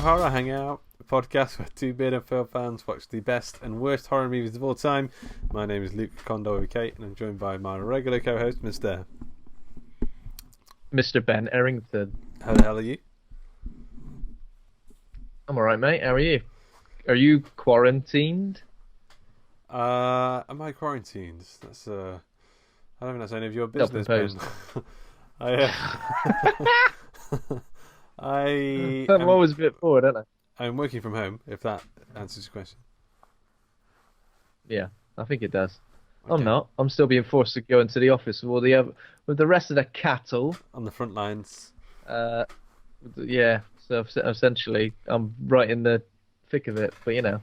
Horror Hangout, a podcast where two bearded film fans watch the best and worst horror movies of all time. My name is Luke Condor with Kate, and I'm joined by my regular co-host, Mr. Ben Errington. How the hell are you? I'm alright, mate. How are you? Are you quarantined? Am I quarantined? That's I don't think that's any of your business, Ben. I'm always a bit bored, aren't I? I'm working from home, if that answers your question. Yeah, I think it does. Okay. I'm not. I'm still being forced to go into the office with all the with the rest of the cattle. On the front lines. Yeah, so essentially, I'm right in the thick of it. But, you know,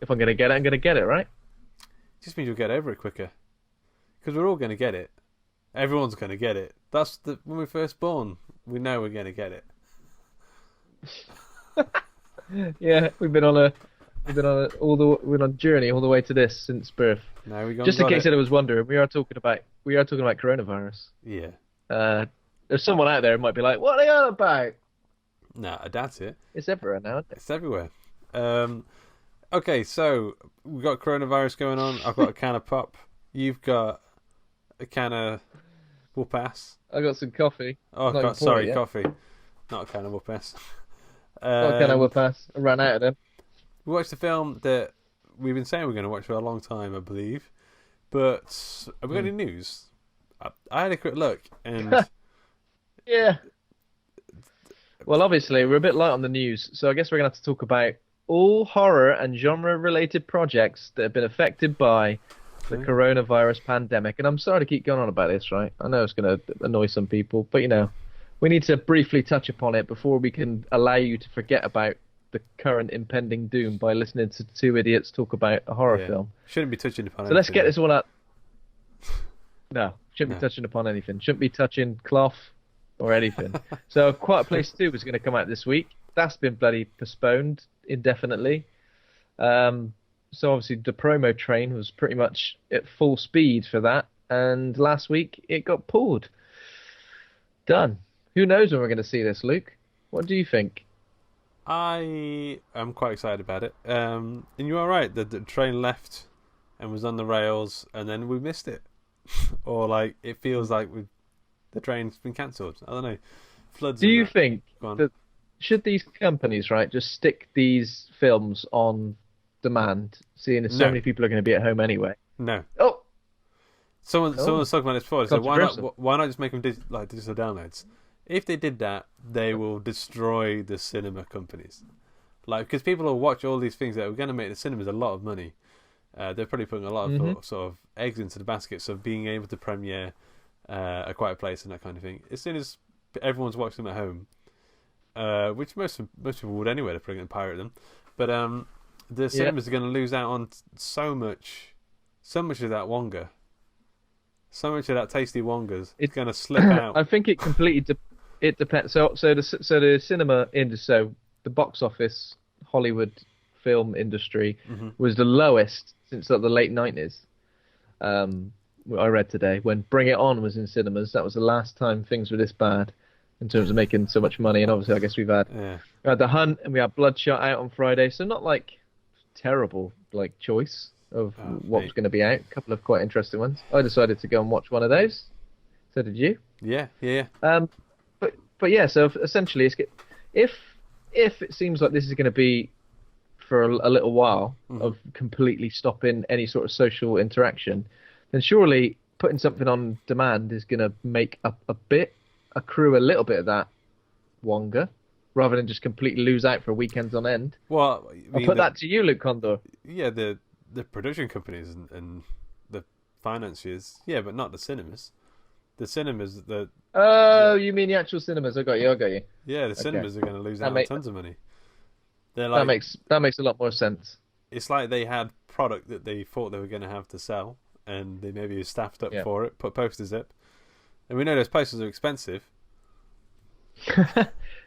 if I'm going to get it, I'm going to get it, right? It just means you'll get over it quicker. Because we're all going to get it. Everyone's going to get it. When we're first born, we know we're going to get it. Yeah, we've been on a journey all the way to this since birth. Now we Just in case anyone was wondering, we are talking about coronavirus. Yeah. There's someone out there who might be like, "What are they on about?" No, I doubt it. It's everywhere now, isn't it? It's everywhere. Okay, so we've got coronavirus going on. I've got a can of pop. You've got a can of whoop ass. I got some coffee. Oh, God, sorry, coffee. Not a can of whoop ass. Not a can of whoop ass. I ran out of them. We watched a film that we've been saying we're going to watch for a long time, I believe. But have we got any news? I had a quick look, and yeah. Well, obviously, we're a bit light on the news, so I guess we're going to have to talk about all horror and genre-related projects that have been affected by the coronavirus pandemic. And I'm sorry to keep going on about this, right? I know it's going to annoy some people, but, you know, we need to briefly touch upon it before we can allow you to forget about the current impending doom by listening to two idiots talk about a horror film. Shouldn't be touching upon anything. So let's get this all up. No, shouldn't be touching upon anything. Shouldn't be touching cloth or anything. So Quiet Place 2 was going to come out this week. That's been bloody postponed indefinitely. So obviously the promo train was pretty much at full speed for that. And last week it got pulled. Done. Who knows when we're going to see this, Luke? What do you think? I am quite excited about it. And you are right. The train left and was on the rails, and then we missed it. Or like it feels like the train's been cancelled. I don't know. Floods. Do you think that should these companies, right, just stick these films on demand, seeing as so many people are going to be at home anyway? No. Oh. Someone's talking about this before. So why not just make them digital downloads? If they did that, they will destroy the cinema companies. Like, because people will watch all these things that are going to make the cinemas a lot of money. They're probably putting a lot of sort of eggs into the baskets of being able to premiere A Quiet Place and that kind of thing. As soon as everyone's watching them at home, which most people would anyway, they're probably going to pirate them. But the cinemas are going to lose out on so much of that Wonga. So much of that tasty Wongas. It's going to slip out. I think it completely it depends. So the cinema industry, so the box office Hollywood film industry was the lowest since like the late 90s. I read today when Bring It On was in cinemas. That was the last time things were this bad in terms of making so much money. And obviously, I guess we had The Hunt and we had Bloodshot out on Friday. So not like terrible like choice of what was going to be out. A couple of quite interesting ones. I decided to go and watch one of those. So did you? Yeah. But yeah. So essentially, if it seems like this is going to be for a little while of completely stopping any sort of social interaction, then surely putting something on demand is going to make accrue a little bit of that Wonga, rather than just completely lose out for weekends on end. Well, I'll put that to you, Luke Condor. Yeah, the production companies and the financiers, but not the cinemas. The cinemas, you mean the actual cinemas? I got you. Yeah, the cinemas are going to lose out on tons of money. They're that makes a lot more sense. It's like they had product that they thought they were going to have to sell, and they maybe staffed up for it, put posters up, and we know those posters are expensive.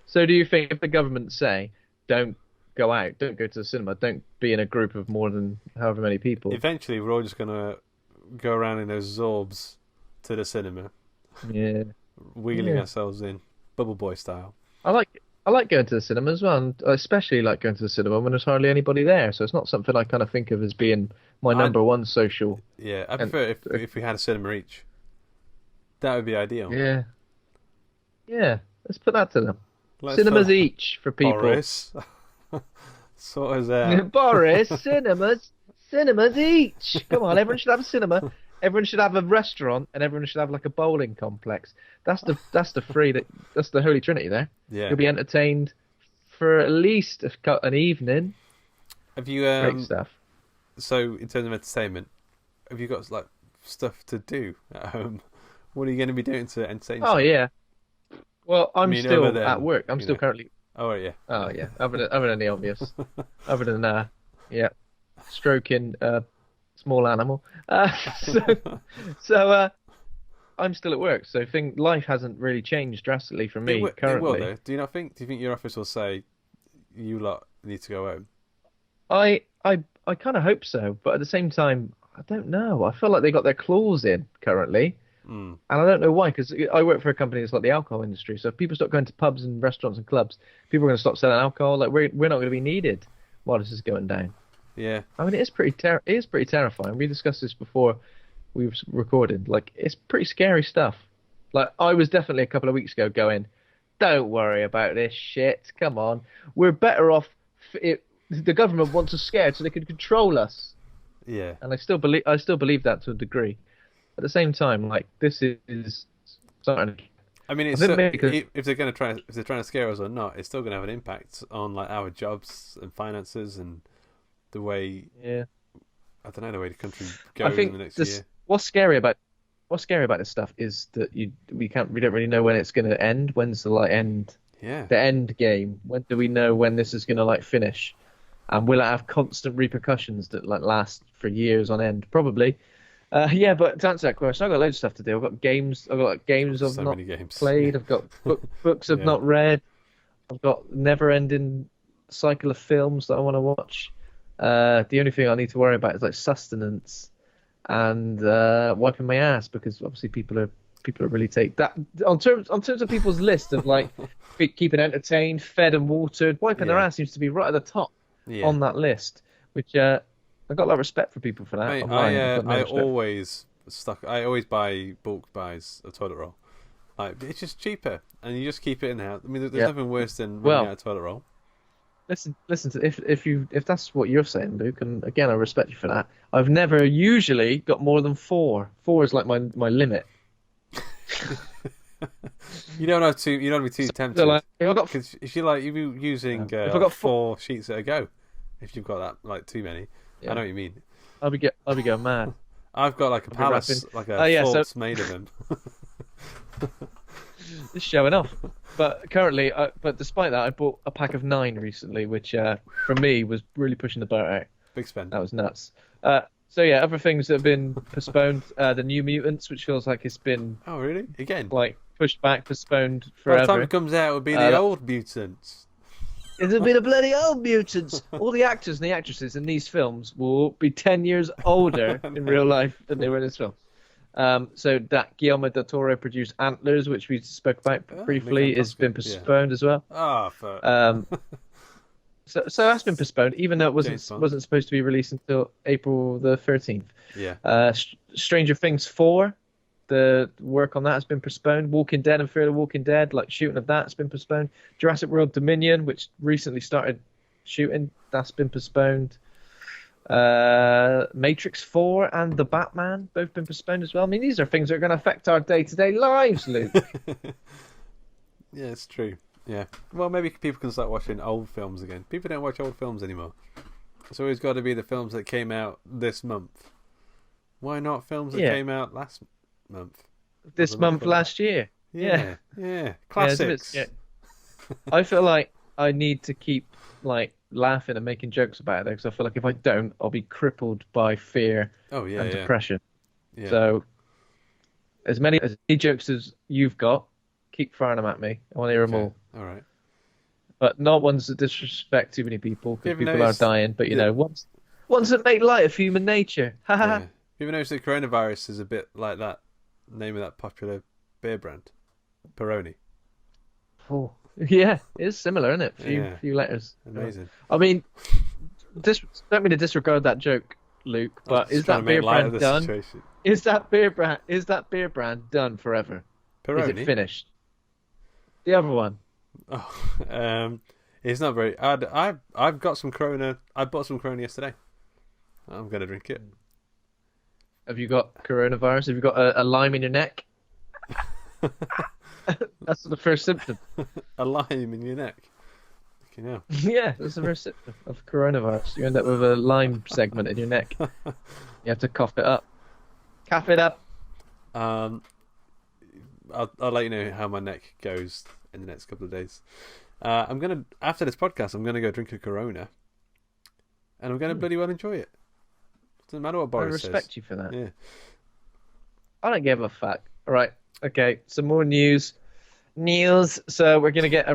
So, do you think if the government say don't go out, don't go to the cinema, don't be in a group of more than however many people, eventually we're all just going to go around in those Zorbs to the cinema, wheeling ourselves in, Bubble Boy style? I like it. I like going to the cinema as well, and I especially like going to the cinema when there's hardly anybody there. So it's not something I kind of think of as being my I number one social. Yeah, I And prefer if we had a cinema each. That would be ideal. yeah, yeah. Let's put that to them. Let's Cinemas put each for people. Boris. Sort us out. Boris, cinemas each. Come on, everyone should have a cinema. Everyone should have a restaurant, and everyone should have like a bowling complex. That's the that's the Holy Trinity there. Yeah. You'll be entertained for at least an evening. Have you Great stuff. So in terms of entertainment, have you got like stuff to do at home? What are you going to be doing to entertain yourself? Oh yeah. Well, I'm still other than, at work. I'm still currently. Oh yeah. Oh yeah. Other than the obvious. Other than yeah, stroking small animal. So I'm still at work. So life hasn't really changed drastically for me currently. It will though. Do you not think? Do you think your office will say you lot need to go home? I kind of hope so, but at the same time, I don't know. I feel like they got their claws in currently. And I don't know why, because I work for a company that's like the alcohol industry. So if people start going to pubs and restaurants and clubs, people are going to stop selling alcohol. Like we're not going to be needed while this is going down. Yeah. I mean, it is pretty terrifying. We discussed this before we were recorded. Like it's pretty scary stuff. Like I was definitely a couple of weeks ago going, don't worry about this shit. Come on, we're better off. The government wants us scared so they can control us. Yeah. And I still believe that to a degree. At the same time, like this is something. I mean, if they're trying to scare us or not, it's still going to have an impact on like our jobs and finances and the way. Yeah. I don't know the way the country goes in the next year. What's scary about this stuff is that we don't really know when it's going to end. When's the end? Yeah. The end game. When do we know when this is going to finish? And will it have constant repercussions that last for years on end? Probably. Yeah, but to answer that question, I've got loads of stuff to do. I've got games. I've not played. I've got books I've not read. I've got never-ending cycle of films that I want to watch. The only thing I need to worry about is sustenance and wiping my ass, because obviously people are really take that on terms of people's list of keeping entertained, fed and watered. Wiping their ass seems to be right at the top on that list, which. I've got a lot of respect for people for that. Mate, I always buy bulk buys of toilet roll. It's just cheaper, and you just keep it in the house. I mean, there's nothing worse than running out of toilet roll. Listen to if that's what you're saying, Luke, and again I respect you for that. I've never usually got more than 4. 4 is like my limit. You don't have to. You don't have to be too tempted. If you're using if I got 4 sheets at a go, if you've got that too many. Yeah. I know what you mean. I'll be going mad. I've got a palace, fort's made of them. It's showing off. But currently, but despite that, I bought a pack of 9 recently, which for me was really pushing the boat out. Big spend. That was nuts. So yeah, other things that have been postponed. The New Mutants, which feels like it's been. Oh really? Again? Pushed back, postponed forever. By the time it comes out, it'll be the old Mutants. It'll be the bloody old mutants. All the actors and the actresses in these films will be 10 years older in real life than they were in this film. So that Guillermo del Toro produced Antlers, which we spoke about briefly, has been postponed as well. So that's been postponed, even though it wasn't supposed to be released until April the 13th. Yeah. Stranger Things 4. The work on that has been postponed. Walking Dead and Fear the Walking Dead, shooting of that has been postponed. Jurassic World Dominion, which recently started shooting, that's been postponed. Matrix 4 and The Batman, both been postponed as well. I mean, these are things that are going to affect our day-to-day lives, Luke. Yeah, it's true. Yeah. Well, maybe people can start watching old films again. People don't watch old films anymore. It's always got to be the films that came out this month. Why not films that came out last month? This month last year. Yeah. Classics. I feel like I need to keep laughing and making jokes about it, because I feel like if I don't, I'll be crippled by fear and depression. Yeah. So as many jokes as you've got, keep firing them at me. I want to hear them all. All right. But not ones that disrespect too many people, because people are dying. But ones that make light of human nature. Ha ha. Have you ever noticed that coronavirus is a bit like that name of that popular beer brand, Peroni? Oh, Yeah, it's similar, isn't it? Few letters. Amazing. I mean, don't mean to disregard that joke, Luke, but is that beer brand done? Situation. Is that beer brand done forever? Peroni? Is it finished? The other one. Oh, it's not very. I've got some Corona. I bought some Corona yesterday. I'm gonna drink it. Have you got coronavirus? Have you got a lime in your neck? That's the first symptom. A lime in your neck. You know. Yeah, that's the first symptom of coronavirus. You end up with a lime segment in your neck. You have to cough it up. Cough it up. I'll let you know how my neck goes in the next couple of days. After this podcast, I'm gonna go drink a Corona, and I'm gonna bloody well enjoy it. Doesn't matter what Boris says. I respect you for that. Yeah. I don't give a fuck. All right. Okay. Some more news. So we're gonna get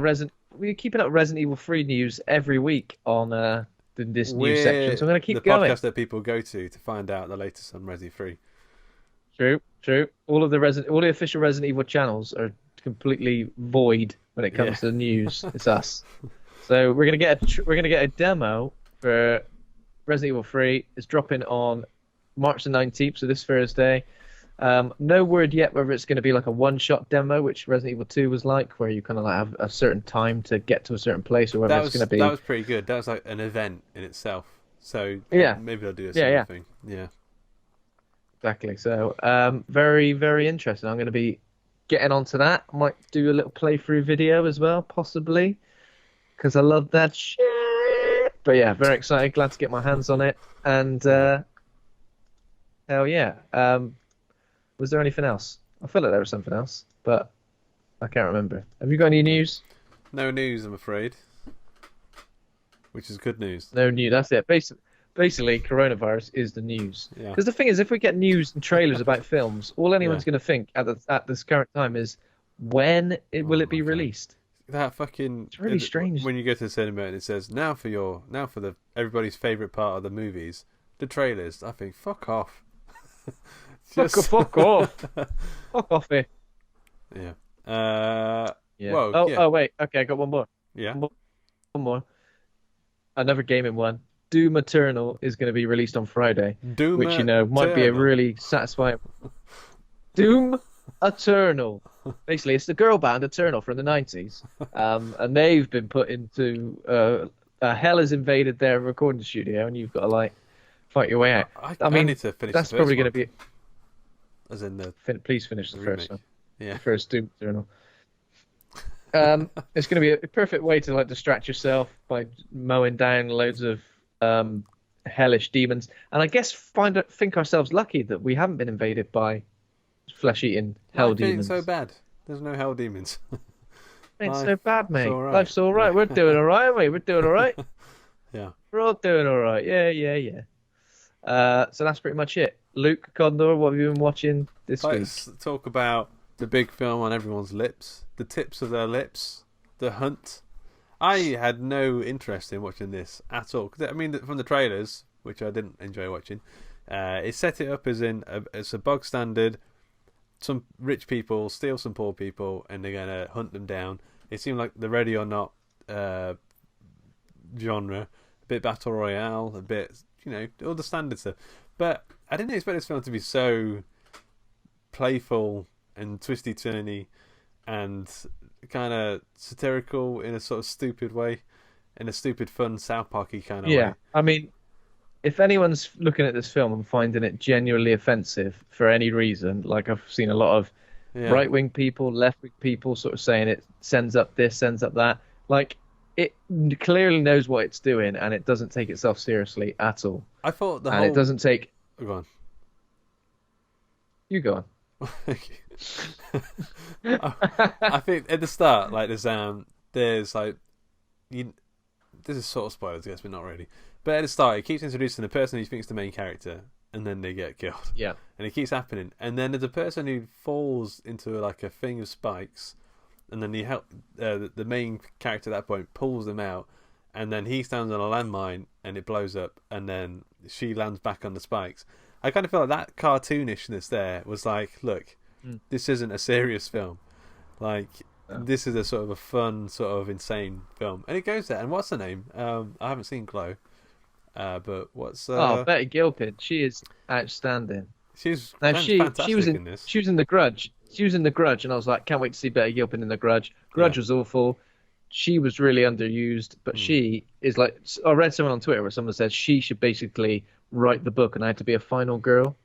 we're keeping up Resident Evil 3 news every week on this news section. So I'm gonna keep going. The podcast that people go to find out the latest on Resi 3. True. All the official Resident Evil channels are completely void when it comes to the news. It's us. So we're gonna get a demo for Resident Evil 3. It's dropping on March the 19th, so this Thursday. No word yet whether it's going to be like a one-shot demo, which Resident Evil 2 was like, where you kind of like have a certain time to get to a certain place, or whether it's going to be. That was pretty good. That was like an event in itself. So maybe they'll do a similar thing. Yeah. Exactly. So very, very interesting. I'm going to be getting onto that. I might do a little playthrough video as well, possibly, because I love that shit. But yeah, very excited. Glad to get my hands on it. And hell yeah. Was there anything else? I feel like there was something else, but I can't remember. Have you got any news? No news, I'm afraid. Which is good news. No news. That's it. Basically, coronavirus is the news. Yeah. Because the thing is, if we get news and trailers about films, all anyone's going to think at this current time is, when will it be released? That fucking. It's really strange. When you go to the cinema and it says now for the everybody's favorite part of the movies, the trailers. I think fuck off. Fuck off. Fuck off here. Yeah. Yeah. Whoa, oh wait. Okay, I got one more. Yeah. One more. Another gaming one. Doom Eternal is going to be released on Friday, which might be a really satisfying. Doom Eternal. Basically, it's the girl band Eternal from the 90s, and they've been put into hell has invaded their recording studio, and you've got to like fight your way out. I mean, need to finish. That's probably going to be. As in the. Please finish the first one. Yeah. The first Doom Eternal. It's going to be a perfect way to like distract yourself by mowing down loads of hellish demons, and I guess think ourselves lucky that we haven't been invaded by flesh-eating hell demons. So bad. There's no hell demons. Ain't so bad, mate. All right. Life's all right. We're doing all right, aren't we? We're doing all right. Yeah. We're all doing all right. Yeah. So that's pretty much it. Luke Condor, what have you been watching this week? Let's talk about the big film on everyone's lips, the tips of their lips, The Hunt. I had no interest in watching this at all. I mean, from the trailers, which I didn't enjoy watching, it set it up as it's a bog standard. Some rich people steal some poor people, and they're gonna hunt them down. It seemed like the Ready or Not genre, a bit battle royale, a bit all the standard stuff. But I didn't expect this film to be so playful and twisty-turny and kind of satirical in a sort of stupid way, in a stupid, fun South Parky kind of way. Yeah, I mean, if anyone's looking at this film and finding it genuinely offensive for any reason, like I've seen a lot of right-wing people, left-wing people sort of saying it sends up this, sends up that, like it clearly knows what it's doing and it doesn't take itself seriously at all. I thought it doesn't take. Go on. You go on. Thank you. I think at the start, like there's like this is sort of spoilers, I guess, but not really. But at the start, it keeps introducing the person who thinks the main character, and then they get killed. Yeah. And it keeps happening, and then there's a person who falls into like a thing of spikes, and then the main character at that point pulls them out, and then he stands on a landmine, and it blows up, and then she lands back on the spikes. I kind of feel like that cartoonishness there was like, look, this isn't a serious film. Like, this is a sort of a fun, sort of insane film, and it goes there. And what's her name? I haven't seen Chloe, but what's Betty Gilpin? She is outstanding. She's fantastic in this. She was in The Grudge. She was in The Grudge, and I was like, can't wait to see Betty Gilpin in The Grudge. Grudge was awful. She was really underused, but she is like. I read someone on Twitter where someone said she should basically write the book and I had to be a final girl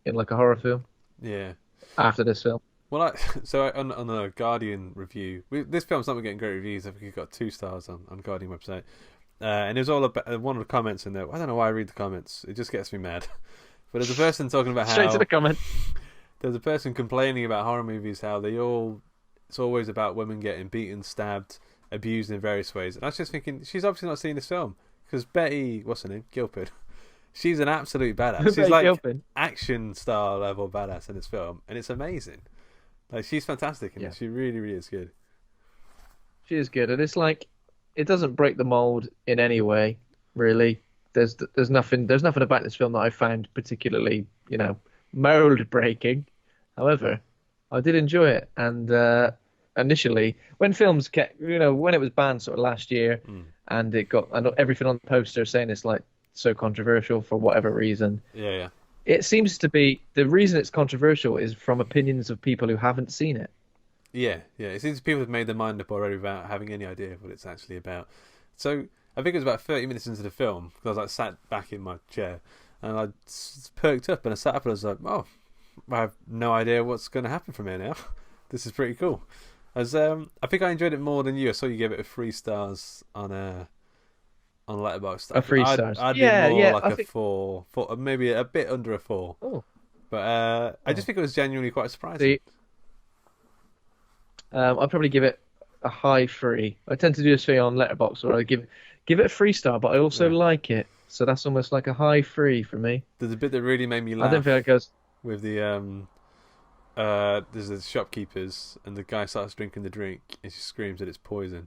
in like a horror film. Yeah. After this film. Well, on the Guardian review, this film's not getting great reviews. I think it got 2 stars on Guardian website, and it was all about one of the comments in there. I don't know why I read the comments; it just gets me mad. But there's a person talking about straight to the comment. There's a person complaining about horror movies, how it's always about women getting beaten, stabbed, abused in various ways. And I was just thinking, she's obviously not seen this film because Betty, what's her name, Gilpin. She's an absolute badass. She's like action star level badass in this film, and it's amazing. Like she's fantastic in it. She really, really is good. She is good, and it's like it doesn't break the mold in any way. Really, there's nothing about this film that I found particularly mold breaking. However, I did enjoy it, and initially when films when it was banned sort of last year, and I know everything on the poster saying it's like so controversial for whatever reason. Yeah. It seems to be the reason it's controversial is from opinions of people who haven't seen it. Yeah. It seems people have made their mind up already without having any idea of what it's actually about. So I think it was about 30 minutes into the film because I was like sat back in my chair and I perked up and I sat up and I was like, oh, I have no idea what's going to happen from here now. This is pretty cool. I think I enjoyed it more than you. I saw you gave it 3 stars on Letterboxd. A 3 stars. I'd be more like a 4, maybe a bit under a 4. Oh. But I just think it was genuinely quite surprising. I'd probably give it a high 3. I tend to do this thing on Letterboxd where I give it a 3 star, but I also like it. So that's almost like a high 3 for me. There's a bit that really made me laugh. I don't think it goes with the there's the shopkeepers and the guy starts drinking the drink and she screams that it's poison.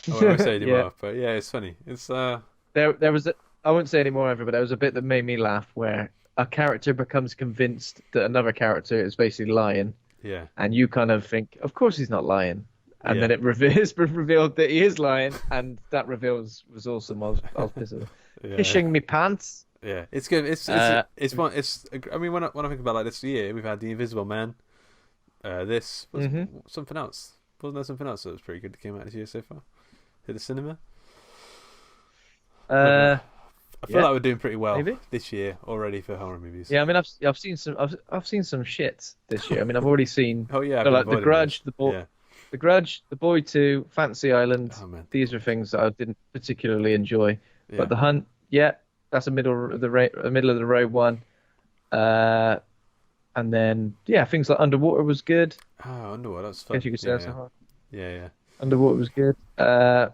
I won't say anymore, but yeah, it's funny. It's there was I won't say any more ever, but there was a bit that made me laugh where a character becomes convinced that another character is basically lying. Yeah. And you kind of think, of course he's not lying. And then it revealed that he is lying, and that reveal was awesome. I was pissing. Pissing me pants. Yeah, it's good. It's fun. I mean, when I think about like this year, we've had The Invisible Man. This was something else. Wasn't there something else that was pretty good that came out this year so far? Hit the cinema. I feel like we're doing pretty well this year already for horror movies. Yeah, I mean, I've seen some shit this year. I mean, I've already seen. Oh yeah, like The Grudge, The Grudge, The Boy 2, Fantasy Island. Oh, man. These are things that I didn't particularly enjoy. Yeah. But The Hunt, that's a middle of the road one. And then things like Underwater was good. Oh, Underwater, that's fun. If you could say that's a horror. Yeah. Underwater was good. I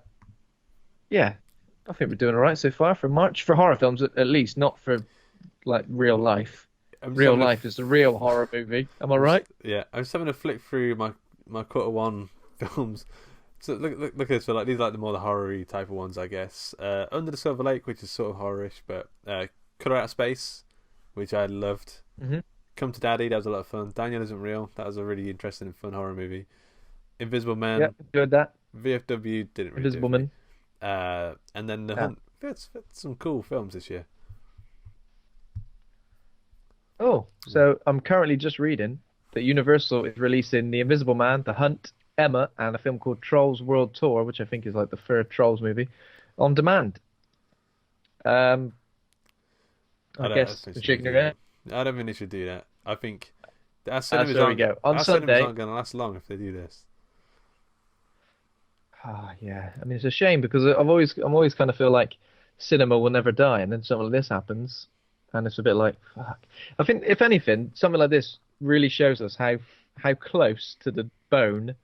think we're doing all right so far for March for horror films, at least, not for like real life. Real life is the real horror movie. Am I right? Yeah, I'm just having a flick through my Q1 films. So look at this. So like these are like the horror-y type of ones, I guess. Under the Silver Lake, which is sort of horror-ish, but Color Out of Space, which I loved. Mm-hmm. Come to Daddy, that was a lot of fun. Daniel Isn't Real, that was a really interesting and fun horror movie. Invisible Man, enjoyed that. VFW didn't really. Invisible Man. And then The Hunt. That's some cool films this year. Oh, so I'm currently just reading that Universal is releasing The Invisible Man, The Hunt, Emma, and a film called Trolls World Tour, which I think is like the third Trolls movie, on demand. I guess shaking your head. I don't think they should do that. I think our there we go. On our Sunday, cinemas aren't going to last long if they do this. Yeah. I mean, it's a shame because I'm always kind of feel like cinema will never die, and then something like this happens, and it's a bit like fuck. I think if anything, something like this really shows us how close to the bone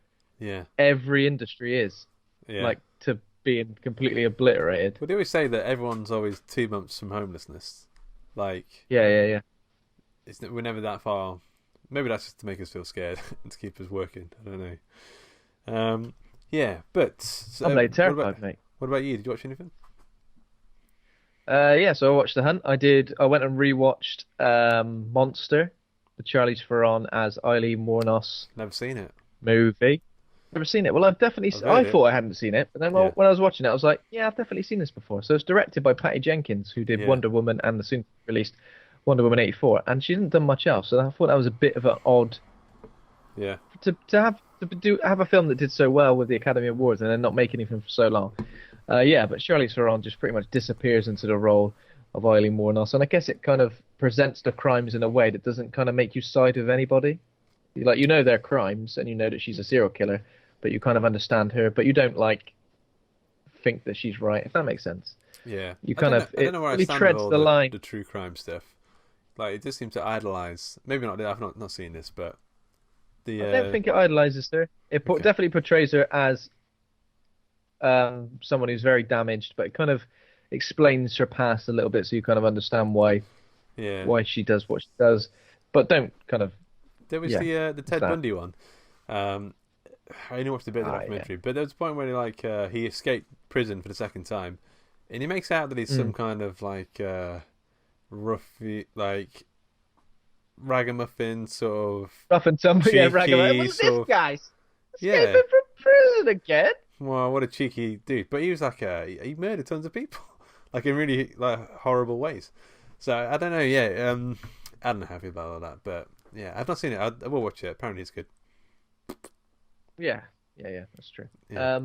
every industry is, like to being completely obliterated. Well, they always say that everyone's always 2 months from homelessness. Like yeah. We're never that far. Maybe that's just to make us feel scared and to keep us working. I don't know. But I'm terrified, mate. What about you? Did you watch anything? So I watched The Hunt. I went and rewatched Monster, the Charlize Theron as Eileen Wuornos. Never seen it. Movie. Never seen it. Well, I've definitely. I thought I hadn't seen it, but then when I was watching it, I was like, yeah, I've definitely seen this before. So it's directed by Patty Jenkins, who did Wonder Woman and the soon released Wonder Woman 84, and she hasn't done much else. So I thought that was a bit of an odd. Yeah. To have a film that did so well with the Academy Awards and then not make anything for so long. But Charlize Theron just pretty much disappears into the role of Eileen Wuornos, and I guess it kind of presents the crimes in a way that doesn't kind of make you side with anybody. Like, you know they're crimes, and you know that she's a serial killer, but you kind of understand her, but you don't like think that she's right, if that makes sense. Yeah, you kind of I don't know where really I stand treads with all the line. The true crime stuff. Like, it just seems to idolize. Maybe not. I've not seen this, but I don't think it idolizes her. It definitely portrays her as someone who's very damaged, but it kind of explains her past a little bit, so you kind of understand why she does what she does. But don't kind of. There was the Ted Bundy one. I only watched a bit of the documentary, but there was a point where he escaped prison for the second time, and he makes out that he's some kind of ragamuffin sort of rough and tumble, ragamuffin. What's this guy escaping from prison again? Well, what a cheeky dude! But he was he murdered tons of people, in really horrible ways. So I don't know. Yeah, I don't know how I feel about all that, but yeah, I've not seen it. I will watch it. Apparently, it's good. Yeah, that's true. Yeah.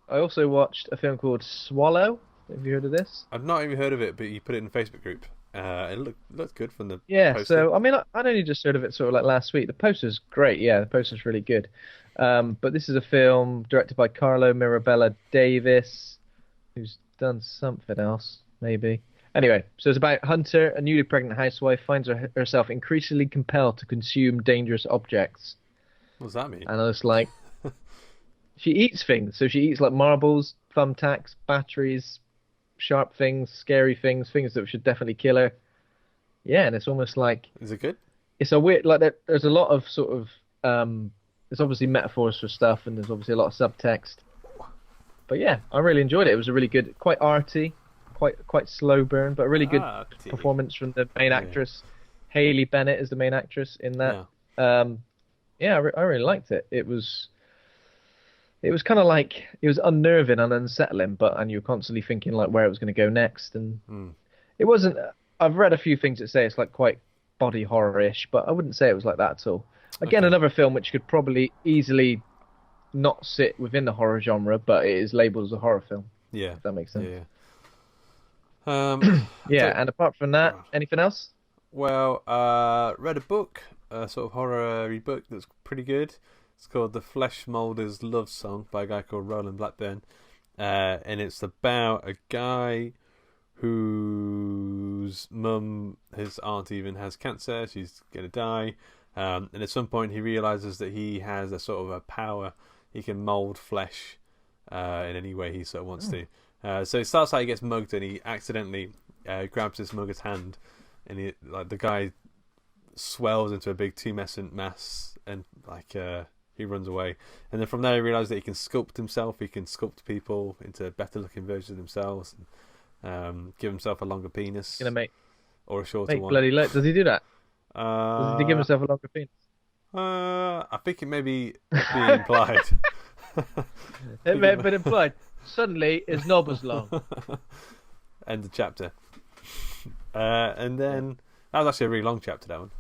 I also watched a film called Swallow. Have you heard of this? I've not even heard of it, but you put it in the Facebook group. It looked good from the poster. So I mean, I'd only just heard of it sort of last week. The poster's great. Yeah, the poster's really good. But this is a film directed by Carlo Mirabella Davis, who's done something else, maybe. Anyway, so it's about Hunter, a newly pregnant housewife, finds herself increasingly compelled to consume dangerous objects. What does that mean? And I was like, she eats things. So she eats marbles, thumbtacks, batteries, sharp things, scary things that should definitely kill her. Yeah, and it's almost like... Is it good? It's a weird... there's a lot of sort of... there's obviously metaphors for stuff, and there's obviously a lot of subtext. But yeah, I really enjoyed it. It was a really good... Quite arty, quite slow burn, but a really good performance from the main actress. Hayley Bennett is the main actress in that. Yeah. I really liked it. It was kind of it was unnerving and unsettling, and you were constantly thinking where it was going to go next. And it wasn't. I've read a few things that say it's quite body horror-ish, but I wouldn't say it was like that at all. Again, another film which could probably easily not sit within the horror genre, but it is labelled as a horror film. Yeah, if that makes sense. Yeah. And apart from that, anything else? Well, read a book. A sort of horror book that's pretty good. It's called The Flesh Molder's Love Song by a guy called Roland Blackburn. And it's about a guy whose mum, his aunt even, has cancer. She's going to die. And at some point he realises that he has a sort of a power. He can mould flesh in any way he sort of wants to. So it starts out he gets mugged and he accidentally grabs this mugger's hand. And the guy swells into a big tumescent mass and he runs away, and then from there he realizes that he can sculpt himself. He can sculpt people into better looking versions of themselves, and give himself a longer penis or a shorter one. Bloody does he do that? Does he give himself a longer penis? I think it may be implied. It may have been implied. Suddenly his knob was long. End of chapter. And then that was actually a really long chapter, that one.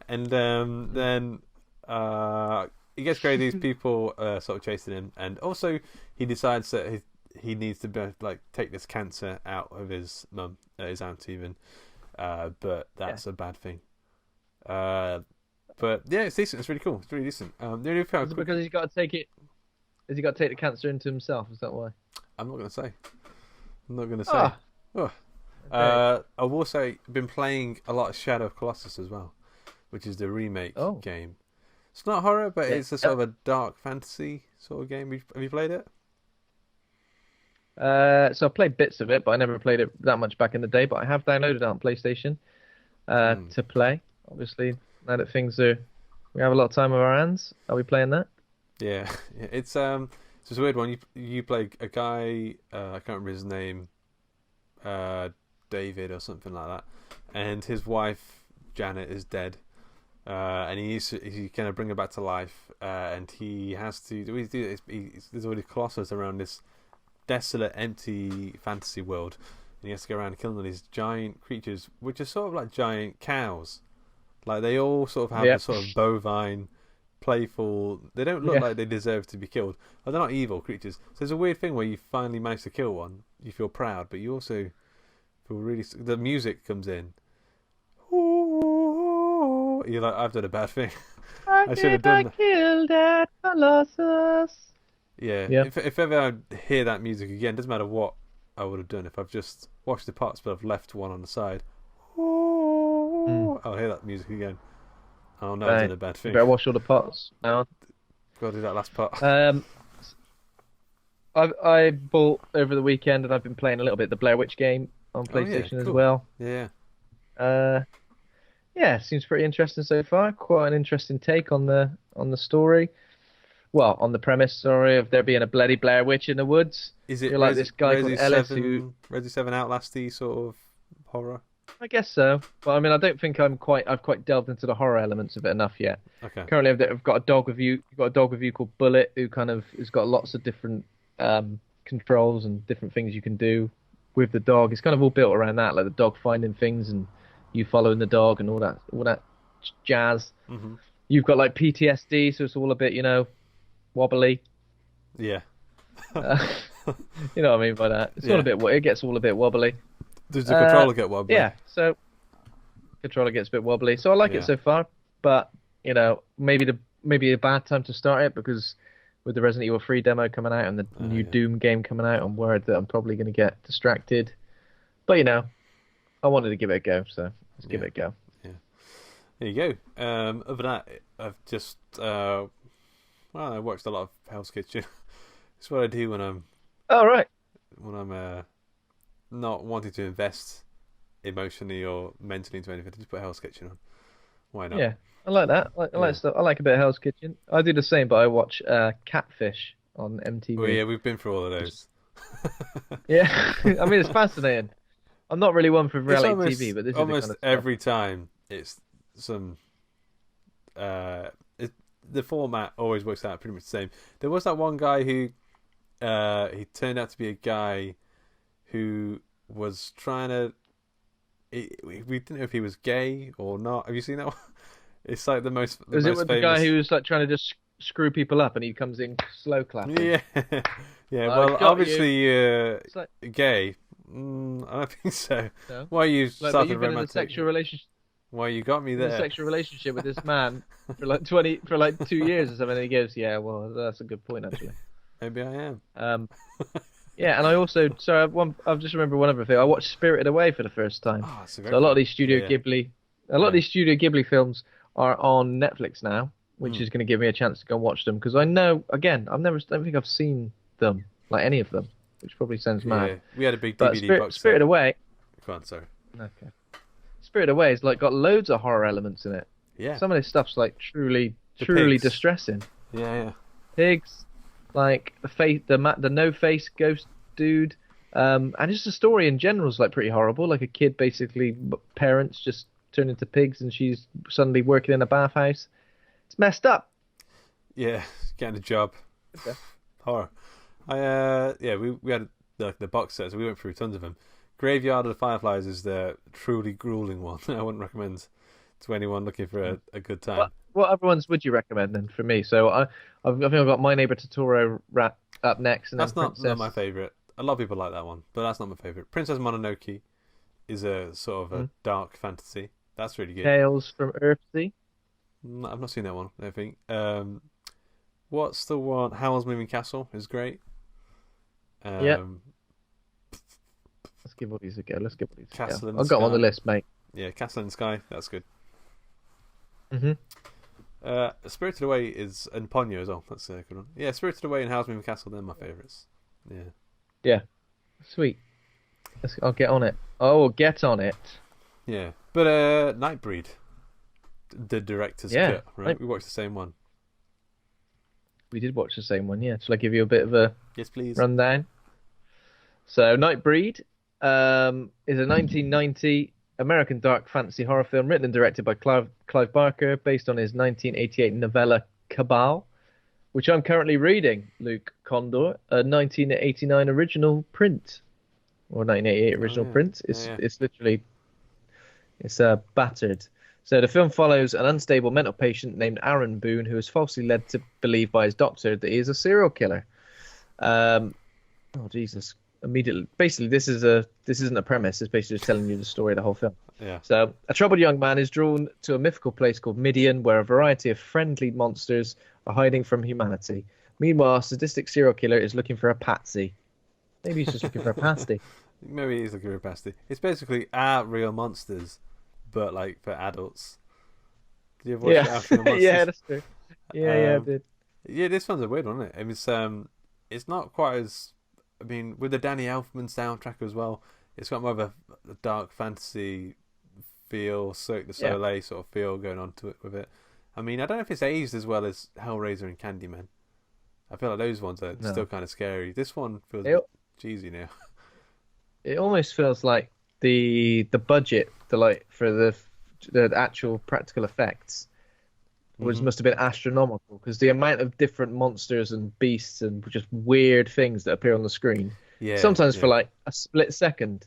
And then he gets great. These people sort of chasing him, and also he decides that he needs to take this cancer out of his mum, his aunt even. But that's a bad thing. But yeah, it's decent. It's really cool. It's really decent. The only thing is it because he's got to take it? Has he got to take the cancer into himself? Is that why? I'm not going to say. Oh. I will say I've been playing a lot of Shadow of Colossus as well, which is the remake game. It's not horror, but it's a sort of a dark fantasy sort of game. Have you played it? So I played bits of it, but I never played it that much back in the day. But I have downloaded it on PlayStation to play. Obviously, now that we have a lot of time on our hands. Are we playing that? Yeah, it's a weird one. You play a guy. I can't remember his name. David or something like that, and his wife Janet is dead, and he's going to bring her back to life, and he has to. There's already colossus around this desolate, empty fantasy world, and he has to go around killing all these giant creatures, which are sort of like giant cows. Like they all sort of have this sort of bovine, playful. They don't look like they deserve to be killed. But they're not evil creatures. So there's a weird thing where you finally manage to kill one. You feel proud, but you also feel really. The music comes in. You're like, I've done a bad thing. I should have done. Kill that colossus. Yeah. If ever I hear that music again, doesn't matter what I would have done. If I've just watched the parts, but I've left one on the side, I'll hear that music again. Oh no, I've done a bad thing. You better wash all the pots now. Gotta do that last part. I bought over the weekend, and I've been playing a little bit the Blair Witch game on PlayStation as well. Yeah. Yeah, seems pretty interesting so far. Quite an interesting take on the story. Well, on the premise, sorry, of there being a bloody Blair Witch in the woods. Is it like this guy called Ellis Resi 7 Outlasty sort of horror? I guess so, but I mean, I don't think I've quite delved into the horror elements of it enough yet. Okay. Currently, I've got a dog review. You've got a dog review called Bullet, who kind of has got lots of different controls and different things you can do with the dog. It's kind of all built around that, like the dog finding things and you following the dog and all that jazz. Mm-hmm. You've got like PTSD, so it's all a bit, wobbly. Yeah. You know what I mean by that. It's all a bit. It gets all a bit wobbly. Does the controller get wobbly? Yeah. So controller gets a bit wobbly. So I like it so far, but maybe a bad time to start it because with the Resident Evil 3 demo coming out and the new Doom game coming out, I'm worried that I'm probably going to get distracted. But I wanted to give it a go, so let's give it a go. Yeah. There you go. Other than that, I've just I watched a lot of Hell's Kitchen. It's what I do when I'm not wanting to invest emotionally or mentally into anything. Just put Hell's Kitchen on. Why not? Yeah, I like that. I like stuff. I like a bit of Hell's Kitchen. I do the same, but I watch Catfish on MTV. Well, yeah, we've been through all of those. Yeah, I mean, it's fascinating. I'm not really one for reality TV, but this is almost the kind of every time it's some. The format always works out pretty much the same. There was that one guy who he turned out to be a guy who was trying to. We didn't know if he was gay or not. Have you seen that one? It's like the most. Is it with the guy who was like trying to just screw people up and he comes in slow clapping? Yeah, yeah. Well, obviously, gay. I don't think so. No? Why you started you've been in a sexual relationship? Why you got me there? In a sexual relationship with this man for like 2 years or something, and he goes, "Yeah, well, that's a good point actually." Maybe I am. Yeah, and I also I've just remembered one other thing. I watched Spirited Away for the first time. Oh, so a lot of these Studio Ghibli films are on Netflix now, which is going to give me a chance to go and watch them because I know I don't think I've seen them, like any of them, which probably sounds mad. Yeah, we had a big DVD box. Spirited Away. Go on, sorry. Okay. Spirited Away has got loads of horror elements in it. Yeah. Some of this stuff's truly distressing. Yeah. Pigs, like the no face ghost dude, and just the story in general is pretty horrible. Like a kid, basically, parents just turn into pigs, and she's suddenly working in a bathhouse. It's messed up. Yeah, getting a job. Okay. Horror. We had the box set, so we went through tons of them. Graveyard of the Fireflies is the truly grueling one. I wouldn't recommend to anyone looking for a good time. What other ones would you recommend then for me? So I think I've got My Neighbor Totoro up next. And that's not my favourite. A lot of people like that one, but that's not my favourite. Princess Mononoke is a sort of a dark fantasy. That's really good. Tales from Earthsea? I've not seen that one, I think. What's the one? Howl's Moving Castle is great. Yeah. Let's give all these a go. Castle in I've got them on the list, mate. Yeah, Castle in the Sky. That's good. Mm-hmm. Spirited Away is and Ponyo as well. That's a good one. Yeah, Spirited Away and Howl's Moving Castle. They're my favourites. Yeah. Yeah. Sweet. I'll get on it. Oh, get on it. Yeah, but Nightbreed, the director's cut, right? We watched the same one. We did watch the same one, yeah. Shall I give you a bit of a rundown? So Nightbreed is a 1990 American dark fantasy horror film written and directed by Clive Barker, based on his 1988 novella Cabal, which I'm currently reading, Luke Condor, a 1989 original print, or 1988 original print. It's literally, it's battered. So the film follows an unstable mental patient named Aaron Boone, who is falsely led to believe by his doctor that he is a serial killer. Oh Jesus! Immediately, basically, this isn't a premise. It's basically just telling you the story of the whole film. Yeah. So a troubled young man is drawn to a mythical place called Midian, where a variety of friendly monsters are hiding from humanity. Meanwhile, a sadistic serial killer is looking for a patsy. Maybe he's just looking for a pasty. Maybe he's looking for a pasty. It's basically real monsters, but like for adults. Did you ever watch Real Monsters? Yeah, that's true. Yeah, I did. Yeah, this one's a weird one, isn't it? I mean, it's not quite as. I mean, with the Danny Elfman soundtrack as well, it's got more of a dark fantasy feel, Cirque du Soleil sort of feel going on to it with it. I mean, I don't know if it's aged as well as Hellraiser and Candyman. I feel like those ones are still kind of scary. This one feels a bit cheesy now. It almost feels like the budget, for the actual practical effects, must have been astronomical, because the amount of different monsters and beasts and just weird things that appear on the screen. Yeah. Sometimes for like a split second,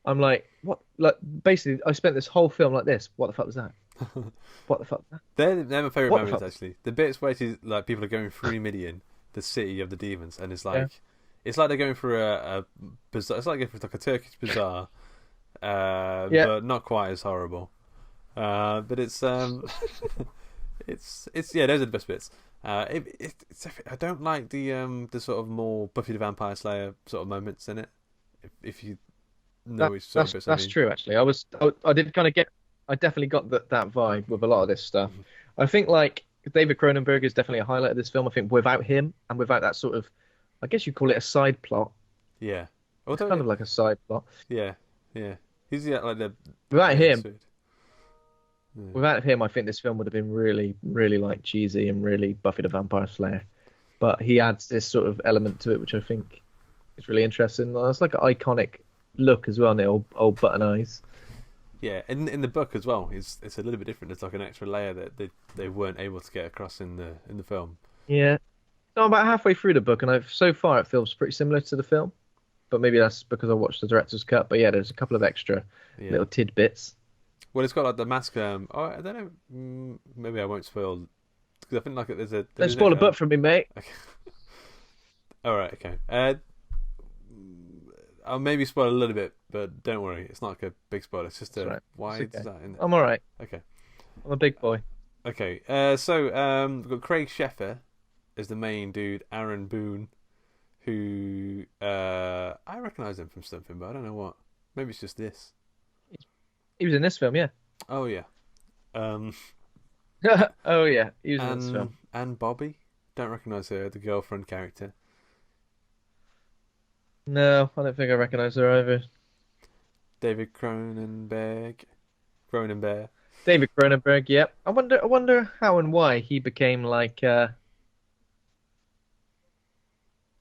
I'm like, what? Like, basically, I spent this whole film like this. What the fuck was that? What the fuck was that? They're my favourite moments, actually. The bits where like people are going through Midian, the city of the demons, and it's like they're going through a bazaar. It's like going through like a Turkish bazaar, but not quite as horrible. But it's those are the best bits. I don't like the sort of more Buffy the Vampire Slayer sort of moments in it. If you know which sort of bits that's true. Actually, I definitely got that vibe with a lot of this stuff. I think like David Cronenberg is definitely a highlight of this film. I think without him and without that sort of, I guess you call it a side plot. Yeah, it's kind of like a side plot. Yeah. He's like the without him. Yeah. Without him, I think this film would have been really, really like cheesy and really Buffy the Vampire Slayer. But he adds this sort of element to it, which I think is really interesting. It's like an iconic look as well, and the old button eyes. Yeah, in the book as well, it's a little bit different. It's like an extra layer that they weren't able to get across in the film. Yeah, I'm about halfway through the book, and so far it feels pretty similar to the film. But maybe that's because I watched the director's cut. But yeah, there's a couple of extra little tidbits. Well, it's got like the mask. I don't know. Maybe I won't spoil, because I think like there's a. Don't spoil a book from me, mate. Okay. All right. Okay. I'll maybe spoil a little bit, but don't worry, it's not like a big spoiler. It's just why is that in there? I'm all right. Okay. I'm a big boy. Okay. So we've got Craig Sheffer as the main dude, Aaron Boone, who I recognise him from something, but I don't know what. Maybe it's just this. He was in this film, yeah. Oh yeah. Oh yeah, he was in this film. And Bobby, don't recognise her, the girlfriend character. No, I don't think I recognise her either. David Cronenberg. David Cronenberg, yep. I wonder how and why he became like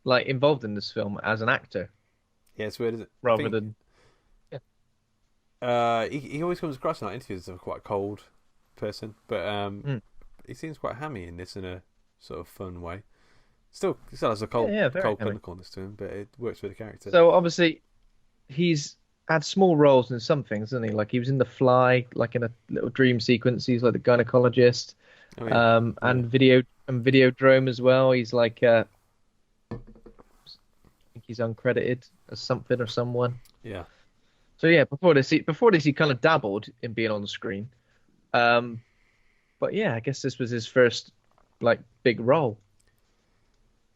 involved in this film as an actor. Yeah, it's weird, isn't it? Rather than. He always comes across in our interviews as a quite cold person, but he seems quite hammy in this in a sort of fun way. Still has a cold clinicalness to him, but it works with the character. So obviously, he's had small roles in some things, hasn't he? Like he was in The Fly, like in a little dream sequence. He's like the gynecologist, and Videodrome as well. He's like, I think he's uncredited as something or someone. Yeah. So yeah, before this, he kind of dabbled in being on the screen, but yeah, I guess this was his first like big role.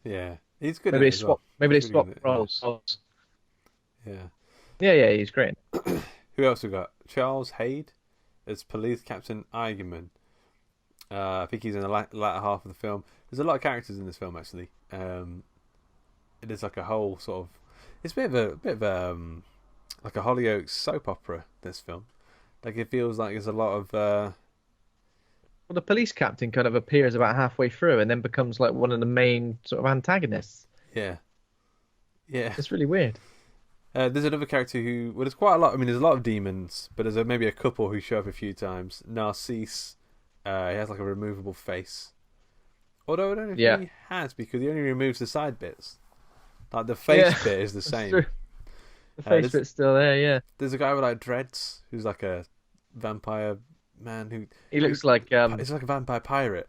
Yeah, he's good. Maybe they swapped roles. Yeah, he's great. Who else we got? Charles Hayde as Police Captain Eigenman. I think he's in the latter half of the film. There's a lot of characters in this film actually. It is like a whole sort of. It's a bit of like a Hollyoaks soap opera. This film, like it feels like there's a lot of. Well, the police captain kind of appears about halfway through, and then becomes like one of the main sort of antagonists. Yeah. It's really weird. There's another character who... Well, there's quite a lot. I mean, there's a lot of demons, but there's maybe a couple who show up a few times. Narcisse, he has like a removable face. Although I don't know if he has, because he only removes the side bits. Like, the face bit is the same. True. The face bit's still there, yeah. There's a guy with like dreads, who's like a vampire man who... He looks like... He's like a vampire pirate.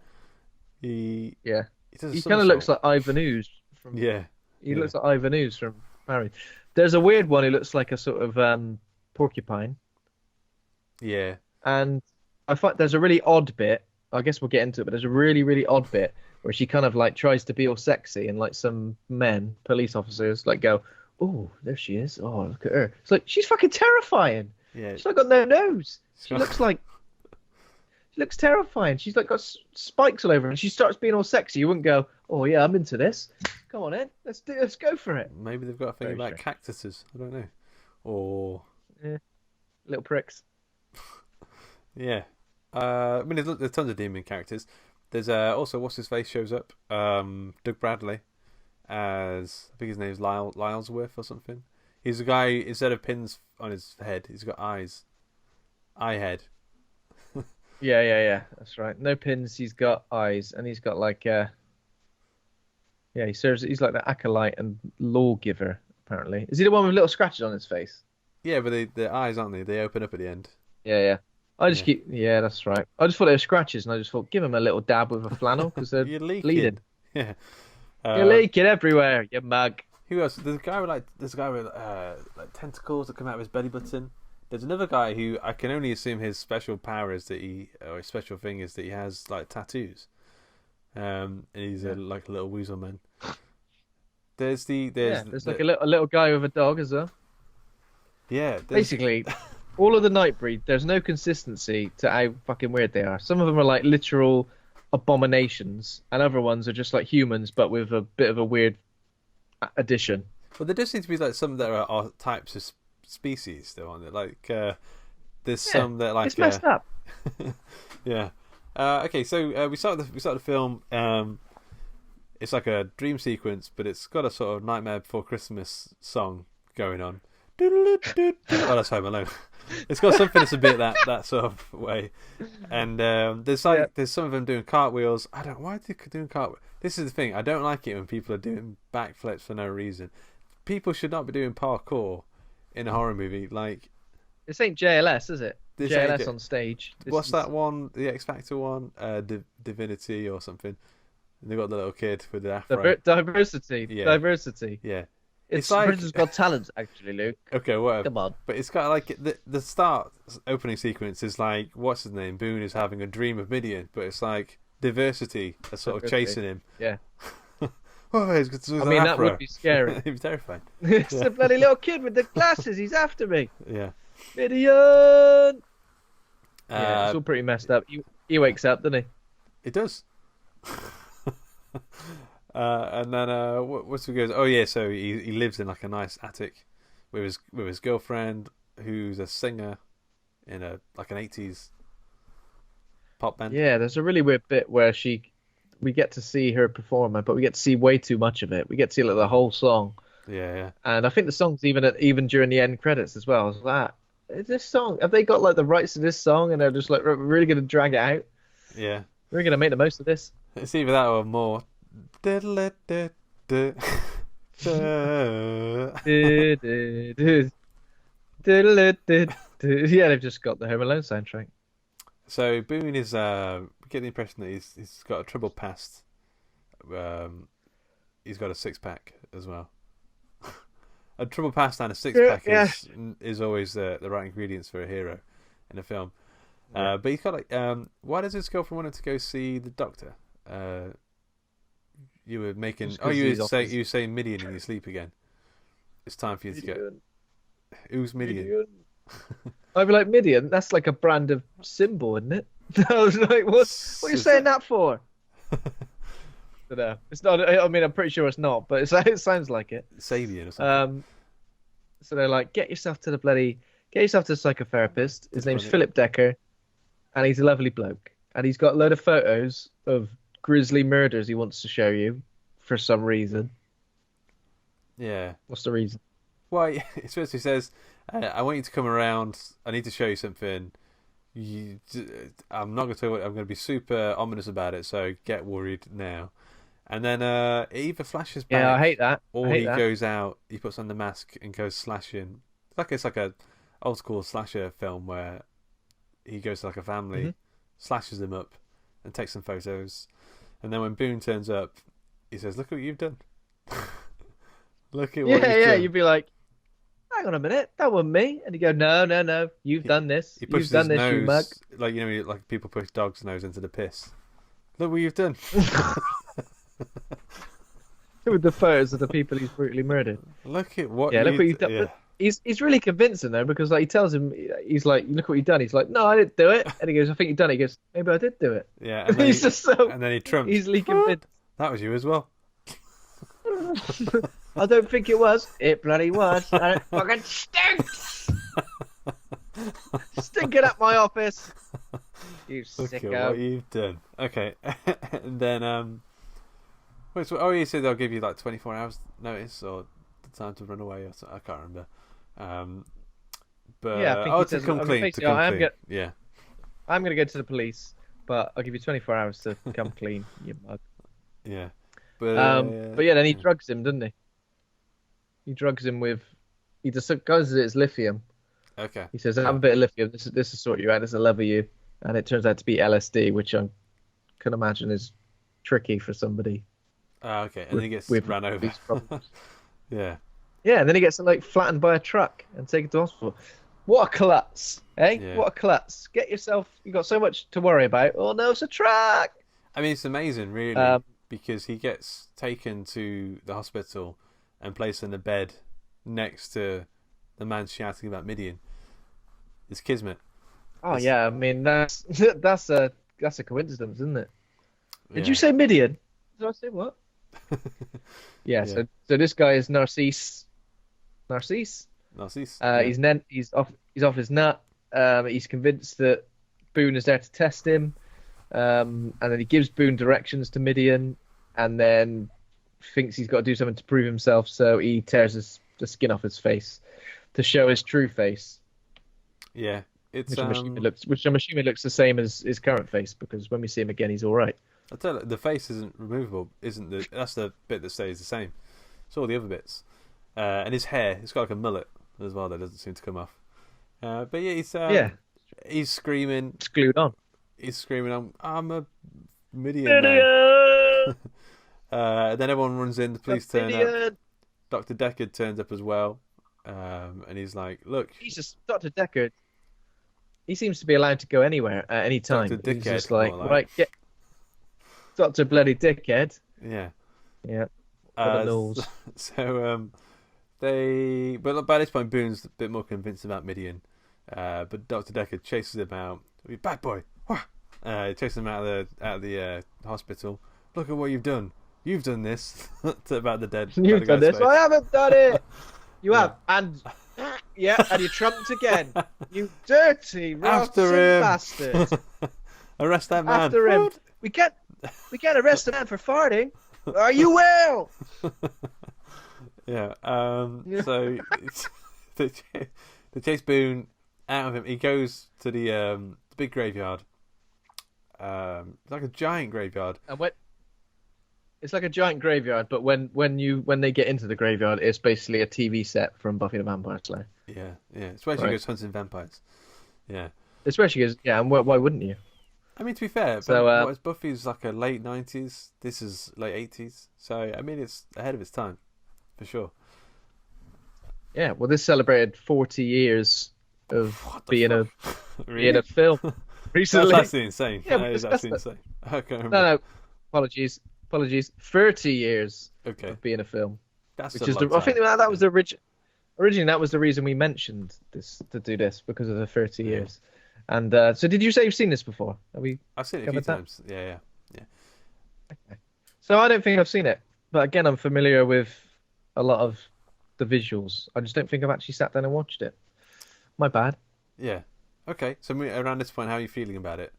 He kind of looks like Ivan Ooze. He looks like Ivan Ooze from Married. There's a weird one who looks like a sort of porcupine. Yeah. And I find there's a really odd bit. I guess we'll get into it, but there's a really, really odd bit where she kind of like tries to be all sexy, and like some men, police officers, like go, "Oh, there she is. Oh, look at her." It's like she's fucking terrifying. Yeah. She's like got no nose. She looks terrifying. She's like got spikes all over her, and she starts being all sexy. You wouldn't go, "Oh yeah, I'm into this. Come on in. Let's go for it." Maybe they've got a thing about cactuses. I don't know. Or little pricks. Yeah. I mean, there's tons of demon characters. There's also what's his face shows up. Doug Bradley as, I think his name's Lylesworth or something. He's a guy, instead of pins on his head, he's got eyes. Eye head. Yeah. That's right. No pins. He's got eyes, and he's got like he serves. He's like the acolyte and lawgiver. Apparently, is he the one with little scratches on his face? Yeah, but the eyes, aren't they? They open up at the end. Yeah. I just that's right. I just thought they were scratches, and I just thought, give him a little dab with a flannel, because they're bleeding. Yeah. You're leaking everywhere, you mug. Who else? There's a guy with like tentacles that come out of his belly button. There's another guy who I can only assume his special power is that his special thing is that he has like tattoos. And he's like a little weasel man. There's like a little guy with a dog as well. Yeah. Basically, all of the Nightbreed, there's no consistency to how fucking weird they are. Some of them are like literal abominations, and other ones are just like humans, but with a bit of a weird addition. Well, there does seem to be like some that are types of species, though, aren't there? Like, there's some that like... It's messed up. Yeah. Okay, so we start the film. It's like a dream sequence, but it's got a sort of Nightmare Before Christmas song going on. Oh, that's Home Alone. It's got something that's a bit that sort of way. And there's some of them doing cartwheels. Why are they doing cartwheels? This is the thing. I don't like it when people are doing backflips for no reason. People should not be doing parkour in a horror movie. Like, this ain't JLS, is it? JLS on stage. What's that one? The X Factor one? Divinity or something. And they got the little kid with the afro. Diversity. Yeah. Diversity. Yeah. It's like Britain's Got Talent, actually, Luke. Okay, whatever. Come on. But it's got like the start opening sequence is like, what's his name? Boone is having a dream of Midian, but it's like diversity are sort of chasing him. Yeah. Oh, he's got I mean, that would be scary. It'd be terrifying. It's the bloody little kid with the glasses. He's after me. Yeah. Midian. Yeah, it's all pretty messed up. He wakes up, doesn't he? It does. And then what's he goes? Oh yeah, so he lives in like a nice attic with his girlfriend, who's a singer in an 80s pop band. Yeah, there's a really weird bit where we get to see her perform, but we get to see way too much of it. We get to see like the whole song. Yeah. And I think the song's even during the end credits as well. Is that this song? Have they got like the rights to this song, and they're just like, we're really going to drag it out? Yeah. We're going to make the most of this. It's either that or more. Yeah, they've just got the Home Alone soundtrack. So Boone is we get the impression that he's got a troubled past. He's got a 6-pack as well. A troubled past and a 6-pack is always the right ingredients for a hero in a film. But he's got like why does his girlfriend want him to go see the doctor? You were making. Oh, you were saying Midian in your sleep again. It's time for you to go. Who's Midian? I'd be like, Midian. That's like a brand of symbol, isn't it? I was like, what are you saying that for? No, it's not. I mean, I'm pretty sure it's not, but it sounds like it. Sabian or something. So they're like, get yourself to the psychotherapist. His name's Philip Decker, and he's a lovely bloke, and he's got a load of photos of grisly murders he wants to show you for some reason. Yeah. What's the reason? Why? First he says, "I want you to come around. I need to show you something. I'm not going to tell you what. I'm going to be super ominous about it. So get worried now." And then it either flashes back. Yeah, I hate that. Or he goes out. He puts on the mask and goes slashing. It's like a old school slasher film where he goes to like a family, slashes them up, and takes some photos. And then when Boone turns up, he says, "Look what you've done." Look at what you've done. You'd be like, "Hang on a minute, that wasn't me." And he'd go, No, you've done this. He pushes You've done his this, nose, you mug. like like people push dogs' nose into the piss. Look what you've done. With the photos of the people he's brutally murdered. Look at what. Yeah, look what you've done. Yeah. He's really convincing though, because like he tells him, he's like, "Look what you've done." He's like, "No, I didn't do it." And he goes, "I think you've done it." He goes, "Maybe I did do it." Yeah, and he's just so and then he trumps. easily convinced. That was you as well. I don't think it was. It bloody was. And it fucking stinks. Stinking up my office. You Look sicko. at what you've done. Okay, and then wait, so you said they'll give you like 24 hours notice or the time to run away or something. I can't remember. But yeah, I think to come clean. To come clean. Yeah. I'm gonna go to the police, but I'll give you 24 hours to come clean, you mug. Yeah. But yeah, then he drugs him, doesn't he? He drugs him with. He disguises it as lithium. Okay. He says, "I have a bit of lithium. This will sort you out. This will level you." And it turns out to be LSD, which I can imagine is tricky for somebody. Okay, and then he gets ran over. Yeah. Yeah, and then he gets like flattened by a truck and taken to hospital. What a klutz, eh? Yeah. What a klutz. Get yourself. You got so much to worry about. Oh no, it's a truck. I mean, it's amazing, really, because he gets taken to the hospital and placed in the bed next to the man shouting about Midian. It's kismet. Oh yeah, I mean that's a coincidence, isn't it? Did you say Midian? Did I say what? Yeah. So this guy is Narcisse. Narcisse. He's off his nut. He's convinced that Boone is there to test him, and then he gives Boone directions to Midian, and then thinks he's got to do something to prove himself. So he tears the skin off his face to show his true face. Yeah. Which I'm assuming looks the same as his current face, because when we see him again, he's all right. I tell you, the face isn't removable, isn't the? That's the bit that stays the same. It's all the other bits, and his hair. It's got like a mullet as well that doesn't seem to come off. But yeah, he's screaming. It's glued on. He's screaming, "I'm a Midian now." Then everyone runs in. The police turn up. Dr. Deckard turns up as well, and he's like, "Look, Jesus, Dr. Deckard. He seems to be allowed to go anywhere at any time. Dr. He's just like, right, get Dr. Bloody Dickhead." Yeah. Yeah. So but by this point, Boone's a bit more convinced about Midian. But Dr. Deckard chases him out. Bad boy. Chases him out of the hospital. Look at what you've done. You've done this. About the dead. You've done this. I haven't done it. You have. And and you trumped again. You dirty, rotten bastard. Arrest that man. After him. We can't arrest a man for farting. Are you well? Yeah. So they chase Boone out of him. He goes to the big graveyard. It's like a giant graveyard. And it's like a giant graveyard, but when they get into the graveyard, it's basically a TV set from Buffy the Vampire Slayer. Yeah. It's where she goes hunting vampires. Yeah. It's where she goes. Yeah, and why wouldn't you? I mean, to be fair, but Buffy's like a late 90s. This is late 80s. So I mean, it's ahead of its time, for sure. Yeah. Well, this celebrated 40 years of being a film recently. That's actually insane. Yeah, that is actually insane. I can't remember. No. Apologies. 30 years of being a film. That's which is I think that was originally that was the reason we mentioned this to do this, because of the 30 years. And so, did you say you've seen this before? I've seen it a few times. Yeah. Okay. So I don't think I've seen it, but again, I'm familiar with a lot of the visuals. I just don't think I've actually sat down and watched it. My bad. Yeah. Okay. So around this point, how are you feeling about it?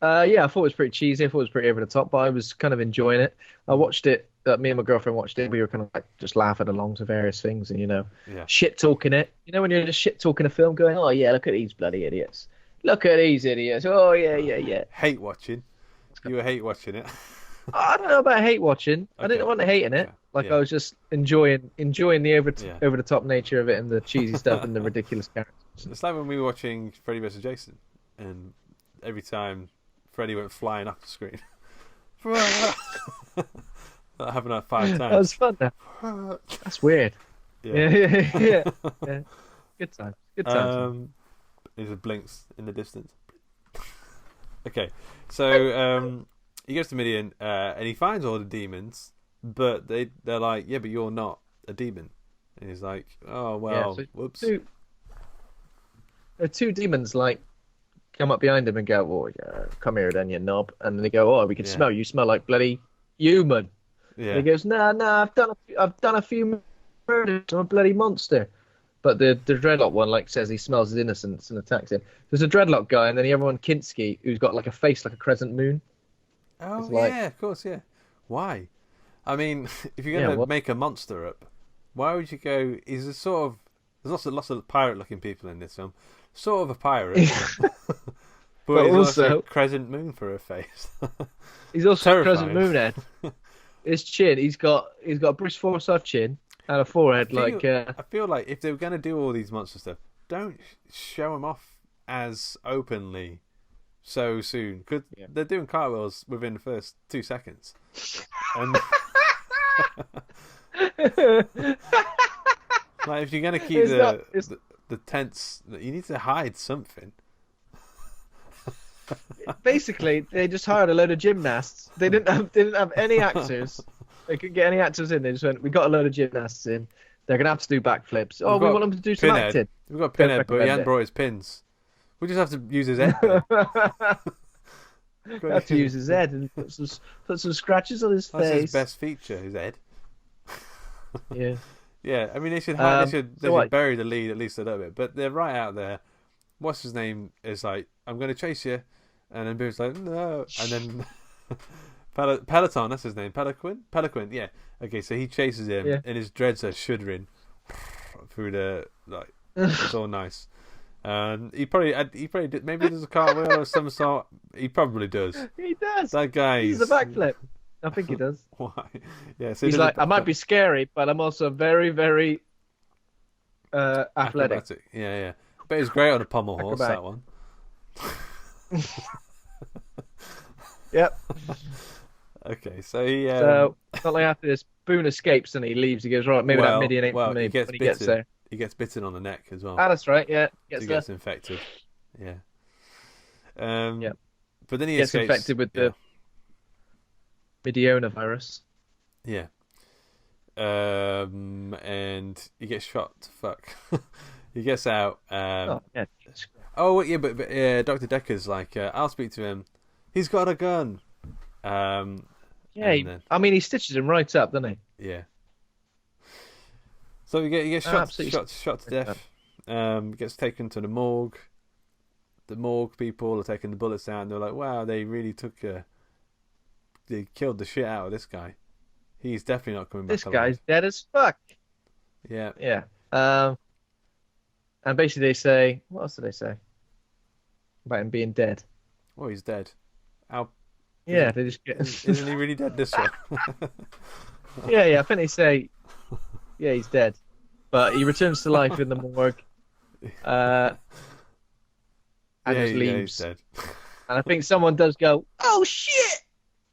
Yeah, I thought it was pretty cheesy. I thought it was pretty over the top, but I was kind of enjoying it. I watched it. Me and my girlfriend watched it. We were kind of like just laughing along to various things, and Yeah. shit talking it. When you're just shit talking a film, going, "Oh yeah, look at these bloody idiots! Look at these idiots! Oh yeah, yeah, yeah." Hate watching. You were hate watching it. I don't know about hate watching. Okay. I didn't want to hate in it. Like I was just enjoying the over the top nature of it and the cheesy stuff and the ridiculous characters. It's like when we were watching Freddy vs. Jason, and every time Freddy went flying off the screen. That happened like 5 times. That was fun. Though. That's weird. Yeah. Yeah. Good time. Good time. There's a blinks in the distance. Okay, so he goes to Midian and he finds all the demons, but they're like, yeah, but you're not a demon. And he's like, oh well, whoops. Two demons like come up behind him and go, "Oh, yeah, come here then, you knob." And then they go, "Oh, we can smell you. You smell like bloody human." Yeah. And he goes, "No, I've done a few murders. I'm a bloody monster." But the dreadlock one says he smells his innocence and attacks him. There's a dreadlock guy, and then you have one Kinski who's got like a face like a crescent moon. Oh yeah, of course, yeah. Why? I mean, if you're gonna make a monster up, why would you go? He's a sort of there's lots of pirate-looking people in this film. Sort of a pirate, but he's also a crescent moon for a face. He's also a crescent moon head. His chin, he's got a Bruce Forsyth chin and a forehead I feel like if they were going to do all these monster stuff, don't show them off as openly so soon, because they're doing cartwheels within the first 2 seconds. And like, if you're going to keep the tense, you need to hide something. Basically, they just hired a load of gymnasts. They didn't have any actors. They couldn't get any actors in. They just went, "We got a load of gymnasts in. They're gonna have to do backflips. Oh, we want them to do some acting." We've got Pinhead, but he hadn't brought his pins. We just have to use his head. We have to use his head and put some scratches on his face. That's his best feature, his head. Yeah. Yeah, I mean they should bury the lead at least a little bit, but they're right out there. What's his name is like, "I'm going to chase you," and then Boone's like, "No," and then Peloton, that's his name, Peliquin, yeah. Okay, so he chases him, and his dreads are shuddering through the it's all nice. And he probably did. Maybe there's a cartwheel or some sort. He probably does. He does. That guy. He's a backflip. I think he does. Why? Yeah. So he's like, "I might be scary, but I'm also very, very athletic." Yeah. But he's great on a pommel horse. That one. Yep. Okay, so he. So not like after this, Boone escapes and he leaves. He goes, "Right, maybe that Midian ain't for me." He gets there. He gets bitten on the neck as well. Ah, that's right. Yeah, he gets infected. Yeah. Yeah. But then he gets infected with the Midiona virus. Yeah. And he gets shot. Fuck. He gets out. But Dr. Decker's like, "I'll speak to him. He's got a gun." I mean, he stitches him right up, doesn't he? Yeah. So he gets shot to death. Gets taken to the morgue. The morgue people are taking the bullets out, and they're like, "Wow, they really they killed the shit out of this guy. He's definitely not coming back alive. This guy's dead as fuck." Yeah. Yeah. And basically they say, what else do they say about him being dead? Well, he's dead. Yeah, they just get... Isn't he really dead this one? Yeah, I think they say, yeah, he's dead. But he returns to life in the morgue. And just leaves. He's dead. And I think someone does go, "Oh, shit!"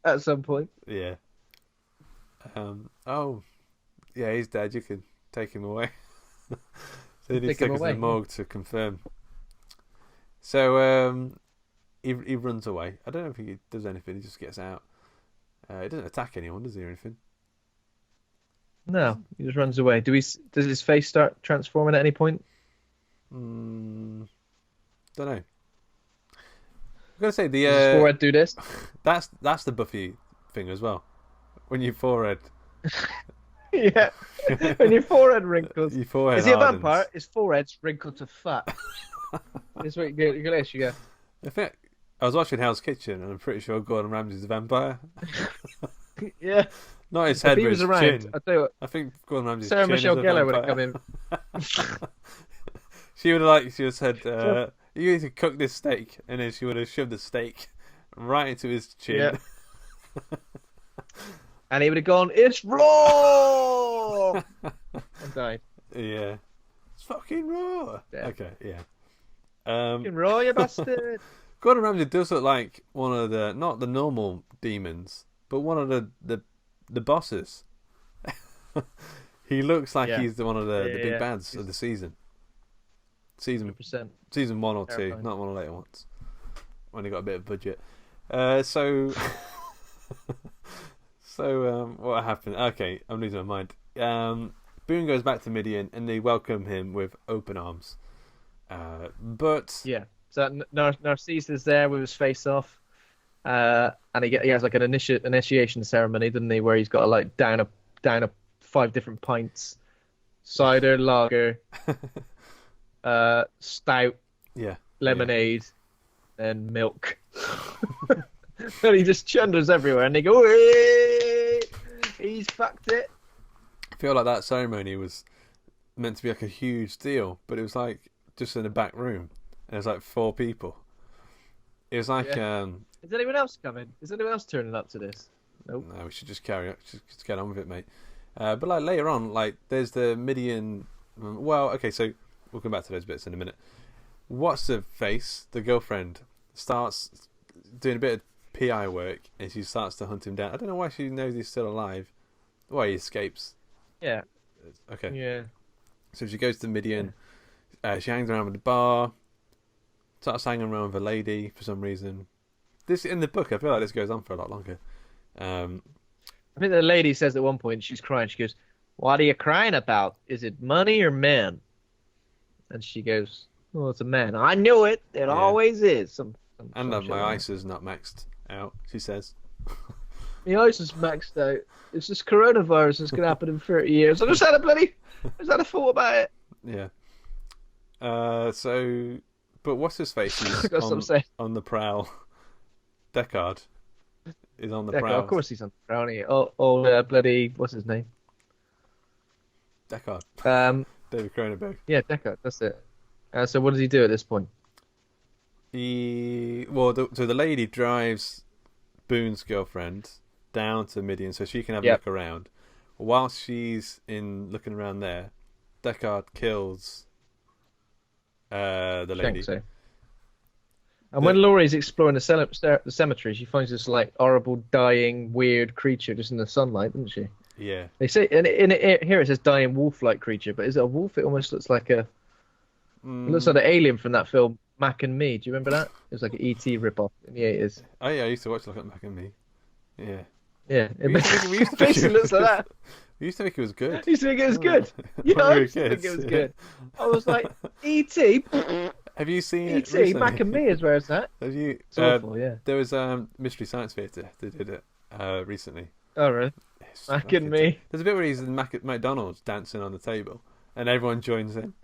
at some point. Yeah. He's dead. You can take him away. So he needs to take us to the morgue to confirm. So he runs away. I don't know if he does anything. He just gets out. He doesn't attack anyone, does he, or anything? No, he just runs away. Does his face start transforming at any point? Don't know. I'm gonna say does his forehead do this? That's the Buffy thing as well. When your forehead. Yeah, when your forehead wrinkles. Your forehead Is he a vampire? His forehead's wrinkled to fat. This is what you go. I think I was watching Hell's Kitchen, and I'm pretty sure Gordon Ramsay's a vampire. Yeah. Not his head, If he but was his around, chin. I tell you what, I think Gordon Ramsay's Sarah chin Michelle is a Gellar would have vampire. come in. She would have said, "You need to cook this steak," and then she would have shoved the steak right into his chin. Yeah. And he would have gone, "It's raw!" and died. Yeah. It's fucking raw. Yeah. Okay, yeah. Fucking raw, you bastard. Gordon Ramsay does look like one of the, not the normal demons, but one of the bosses. He looks like he's one of the big bads of the season. Season 100%. Season 1 or 2, Terrifying. not one of the later ones. When he got a bit of budget. So what happened? Okay, I'm losing my mind. Boone goes back to Midian, and they welcome him with open arms. But Yeah. So Narcissus there with his face off, and he has like an initiation ceremony, doesn't he? Where he's got to like down a 5 different pints, cider, lager, stout, lemonade, and milk. And he just chunders everywhere, and they go, "Hey, he's fucked it." I feel like that ceremony was meant to be like a huge deal, but it was like just in a back room. And there's like 4 people. It was like... Is anyone else coming? Is anyone else turning up to this? Nope. No, we should just carry on. Just get on with it, mate. But like later on, like there's the Midian... Well, okay, so we'll come back to those bits in a minute. What's the face? The girlfriend starts doing a bit of PI work, and she starts to hunt him down. I don't know why she knows he's still alive. Well, he escapes. Yeah. Okay. Yeah. So she goes to Midian. She hangs around with the bar. Starts hanging around with a lady for some reason. This in the book, I feel like this goes on for a lot longer. I think the lady says at one point, she's crying. She goes, "What are you crying about? Is it money or men?" And she goes, "Oh, it's a man." "I knew it. It always is." And my ice is not maxed out, she says. The ice is maxed out. It's this coronavirus that's going to happen in 30 years. I just had a thought about it. Yeah. But what's his face? He's on the prowl. Deckard is on the prowl. Of course he's on the prowl. Oh, bloody, what's his name? Deckard. David Cronenberg. Yeah, Deckard. That's it. So what does he do at this point? So the lady drives Boone's girlfriend down to Midian so she can have a look around. Whilst she's looking around there, Deckard kills the lady. So. And when Laurie's exploring the cemetery, she finds this like horrible, dying, weird creature just in the sunlight, doesn't she? Yeah. They say here it says dying wolf-like creature, but is it a wolf? It almost looks like it looks like an alien from that film Mac and Me. Do you remember that? It was like an ET rip-off in the 80s. Oh yeah, I used to watch like Mac and Me. Yeah. Yeah. We used to basically looks like that. We used to think it was good. I used to think it was good. Yeah, I used to think it was good. I was like, E.T. Have you seen it E.T. recently? Mac and Me is where it's at. Have you? It's awful, yeah. There was Mystery Science Theatre that did it recently. Oh, really? Mac and Me. There's a bit where he's in McDonald's dancing on the table, and everyone joins in,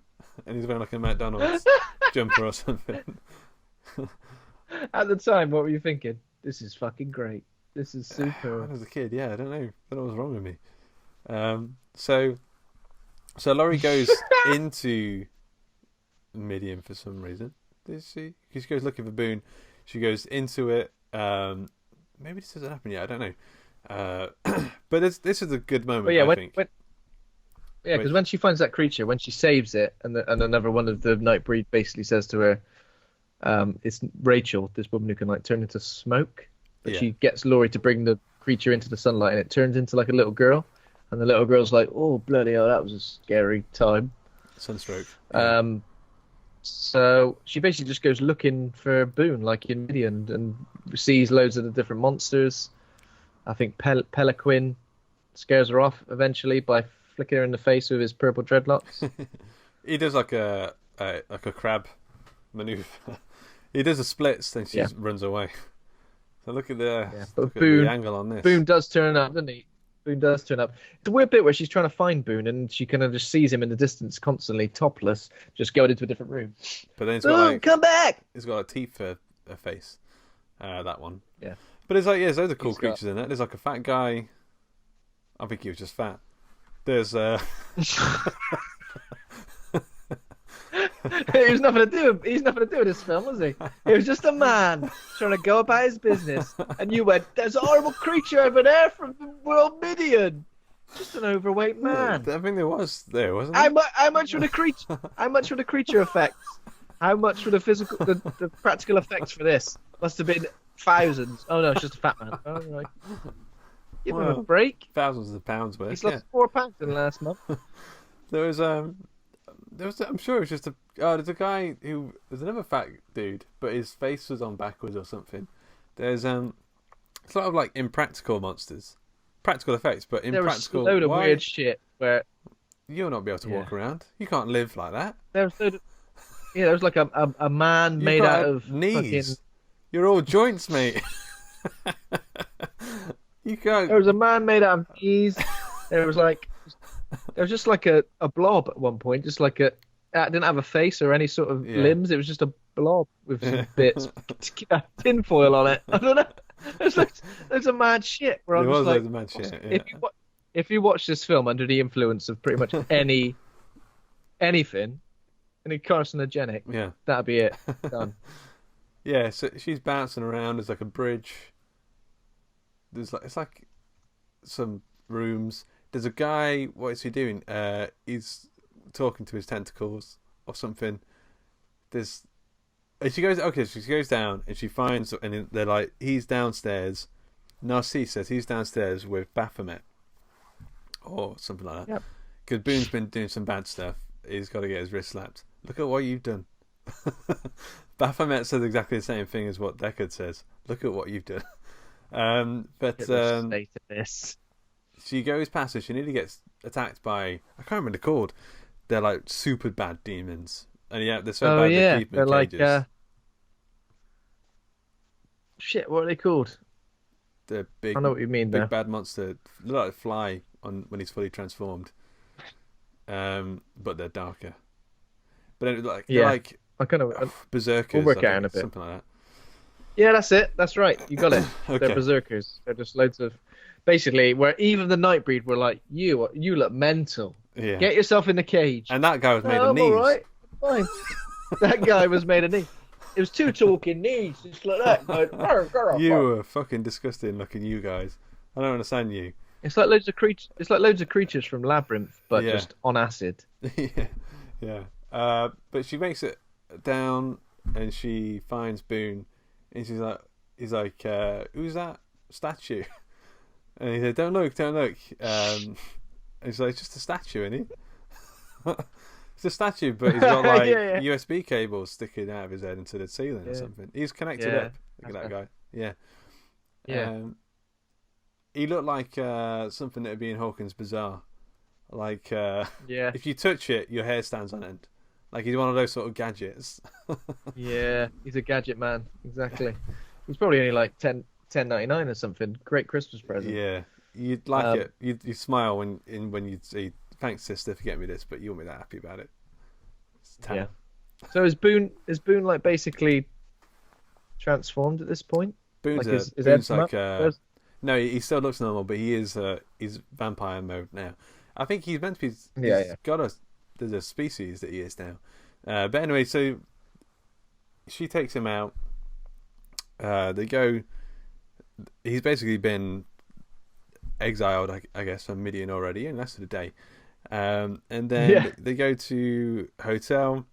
and he's wearing like a McDonald's jumper or something. At the time, what were you thinking? This is fucking great. This is super. When I was a kid, I don't know what was wrong with me. So Laurie goes into Midian for some reason. She goes looking for Boone. She goes into it. Maybe this hasn't happened yet. I don't know. But this is a good moment. I think. Because when she finds that creature, when she saves it, and another one of the Nightbreed basically says to her, "It's Rachel, this woman who can like turn into smoke." But she gets Laurie to bring the creature into the sunlight, and it turns into like a little girl. And the little girl's like, "Oh, bloody hell, that was a scary time." Sunstroke. Yeah. So she basically just goes looking for Boone, like in Midian, and sees loads of the different monsters. I think Peliquin scares her off eventually by flicking her in the face with his purple dreadlocks. He does like a crab maneuver. He does a splits, then she runs away. So look at the angle on this. Boone does turn up, doesn't he? Boone does turn up. It's a weird bit where she's trying to find Boone and she kind of just sees him in the distance constantly, topless, just going into a different room. But then it's got come back! It's got teeth for a face. That one. Yeah. But there's like there's other cool creatures in it. There's like a fat guy. I think he was just fat. There's He was nothing to do. He's nothing to do with this film, was he? He was just a man trying to go about his business, and you went, "There's a horrible creature over there from the world Midian." Just an overweight man. I think there wasn't there? How much were the creature? How much were the creature effects? How much were the physical, the practical effects for this? Must have been thousands. Oh no, it's just a fat man. Oh, right. Give him a break. Thousands of pounds worth. He's lost 4 pounds in the last month. There was I'm sure it was just there's a guy who there's another fat dude, but his face was on backwards or something. There's sort of like impractical monsters, practical effects, but impractical. There was a load of weird shit where you'll not be able to walk around. You can't live like that. There was like a man made out of knees. Fucking... You're all joints, mate. You can't. There was a man made out of knees. There was just like a blob at one point, just like it didn't have a face or any sort of limbs. It was just a blob with some bits, tinfoil on it. I don't know. There's a mad shit. Where I'm just like, mad shit. Yeah. If you watch this film under the influence of pretty much anything, any carcinogenic, that'd be it. Done. Yeah, so she's bouncing around. There's like a bridge. It's like some rooms. There's a guy. What is he doing? He's talking to his tentacles or something. She goes down and she finds, and they're like, he's downstairs. Narcisse says he's downstairs with Baphomet or something like that. Because Boone's been doing some bad stuff. He's got to get his wrist slapped. Look at what you've done. Baphomet says exactly the same thing as what Deckard says. Look at what you've done. She goes past her. She nearly gets attacked by, I can't remember the called. They're like super bad demons, and they're so bad they keep them in cages. Shit, what are they called? The big, I know what you mean. Big bad monster, look like a fly when he's fully transformed. But they're darker. But they're like I kind of berserkers. We'll work out in a bit. Something like that. Yeah, that's it. That's right. You got it. Okay. They're berserkers. They're just loads of, basically, where even the Nightbreed were like, you look mental. Yeah. Get yourself in the cage. And that guy was made of knees. All right, fine. That guy was made of knees. It was two talking knees, just like that. Like, you were fucking disgusting looking, you guys. I don't understand you. It's like loads of creatures. It's like loads of creatures from Labyrinth, but just on acid. Yeah. But she makes it down, and she finds Boone, and he's like, who's that statue? And he said, don't look. And he's like, it's just a statue, isn't he? It's a statue, but he's got like USB cables sticking out of his head into the ceiling or something. He's connected up. Look at that guy. Yeah. Yeah. He looked like something that would be in Hawkins' Bazaar. Like, if you touch it, your hair stands on end. Like he's one of those sort of gadgets. Yeah, he's a gadget man. Exactly. He's probably only like $10.99 or something. Great Christmas present. Yeah, you'd like it. You smile when you see, thanks sister for getting me this, but you won't be that happy about it. Yeah. So is Boone like basically transformed at this point? Boone's like, no, he still looks normal, but he's vampire mode now. I think he's meant to be. There's a species that he is now. But anyway, so she takes him out. They go. He's basically been exiled, I guess, from Midian already, in less than a day. And then they go to hotel,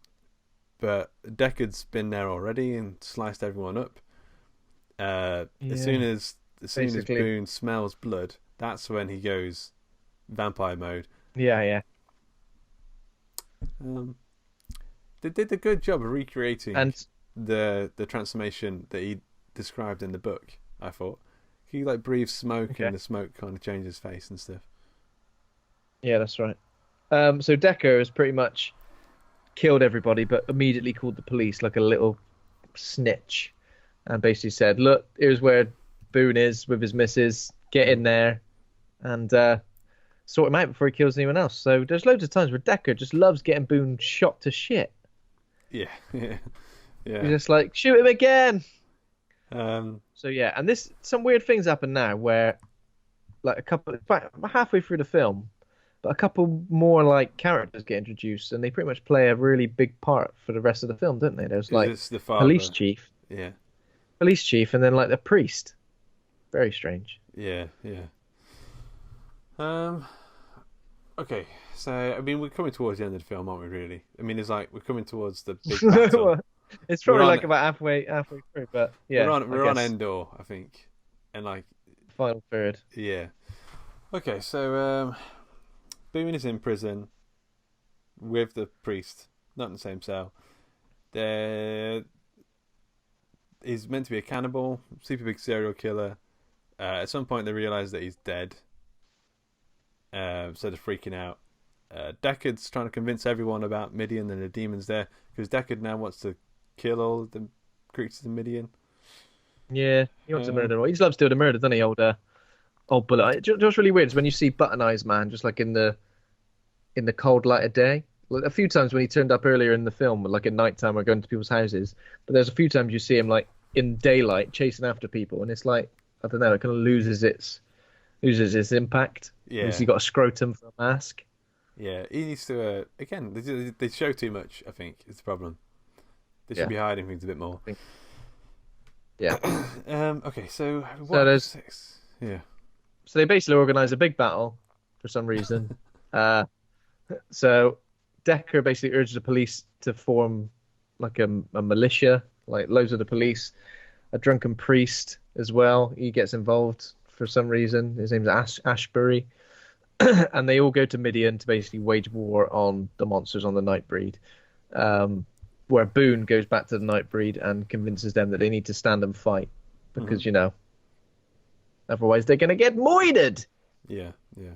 but Deckard's been there already and sliced everyone up. As soon as Boone smells blood, that's when he goes vampire mode. Yeah. They did a good job of recreating the transformation that he described in the book. I thought he like breathes smoke and the smoke kind of changes face and stuff. Yeah, that's right. So Decker has pretty much killed everybody, but immediately called the police like a little snitch, and basically said, "Look, here's where Boone is with his missus. Get in there and sort him out before he kills anyone else." So there's loads of times where Decker just loves getting Boone shot to shit. Yeah. He's just like, shoot him again. So yeah, and some weird things happen now where like in fact, halfway through the film, but a couple more like characters get introduced, and they pretty much play a really big part for the rest of the film, don't they? There's Is like this the father? Yeah. Police chief, and then like the priest. Very strange. Yeah, yeah. Okay, so I mean, we're coming towards the end of the film, aren't we? Really? I mean, it's like we're coming towards the big battle. It's probably like about halfway through, but yeah, we're on Endor, I think, and like final third. Yeah. Okay, so Boone is in prison with the priest, not in the same cell. He's meant to be a cannibal, super big serial killer. At some point, they realise that he's dead. So they're freaking out. Deckard's trying to convince everyone about Midian and the demons there, because Deckard now wants to kill all of the creatures in Midian. Yeah, he wants to murder them all. He just loves doing the murder, doesn't he, old Bullet? What's really weird is when you see Button Eyes Man just like in the cold light of day. Like, a few times when he turned up earlier in the film, like at night time or going to people's houses, but there's a few times you see him like in daylight chasing after people, and it's like, I don't know, it kind of loses its impact. Yeah, he's got a scrotum for a mask. Yeah, he needs to. Again, they show too much. I think is the problem. They should be hiding things a bit more. Yeah. Okay, so there's 6? Yeah. So they basically organize a big battle for some reason. So Decker basically urges the police to form like a militia, like loads of the police. A drunken priest as well. He gets involved for some reason. His name's Ashbury. And they all go to Midian to basically wage war on the monsters on the Nightbreed. Where Boone goes back to the Nightbreed and convinces them that they need to stand and fight. Because, otherwise they're going to get moided. Yeah, yeah.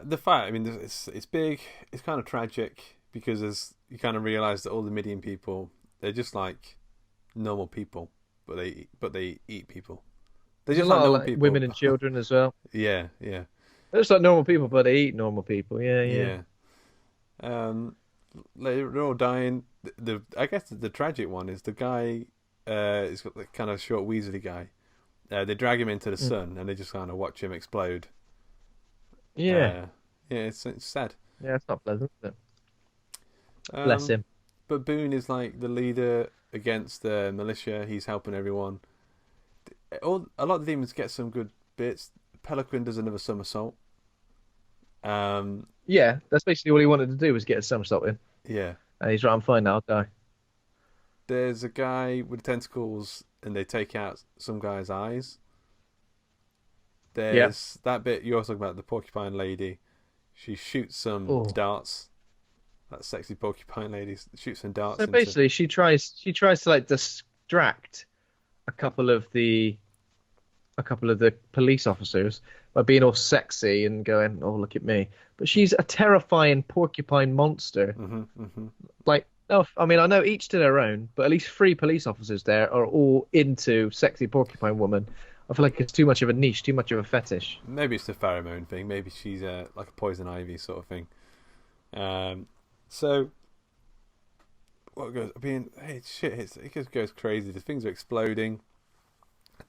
The fight, I mean, it's big. It's kind of tragic because you kind of realise that all the Midian people, they're just like normal people, but they eat people. They're just a lot like of normal people. Women and children as well. Yeah, yeah. They're just like normal people, but they eat normal people. Yeah, yeah. They're all dying. I guess the tragic one is the guy. He's got the kind of short, weaselly guy. They drag him into the sun, and they just kind of watch him explode. Yeah, it's sad. Yeah, it's not pleasant, is it? Bless him. But Boone is like the leader against the militia. He's helping everyone. A lot of the demons get some good bits. Pelican does another somersault. Yeah, that's basically all he wanted to do was get a somersault in. Yeah. And he's right, I'm fine now, I'll die. There's a guy with tentacles, and they take out some guy's eyes. There's that bit you also talking about, the porcupine lady. She shoots some darts. That sexy porcupine lady shoots some darts. So basically, she tries to like distract a couple of the police officers by being all sexy and going, "Oh, look at me!" But she's a terrifying porcupine monster. Like, I mean, I know each to their own, but at least 3 police officers there are all into sexy porcupine woman. I feel like it's too much of a niche, too much of a fetish. Maybe it's the pheromone thing. Maybe she's like a poison ivy sort of thing. So what goes? I mean, hey, shit! It just goes crazy. The things are exploding.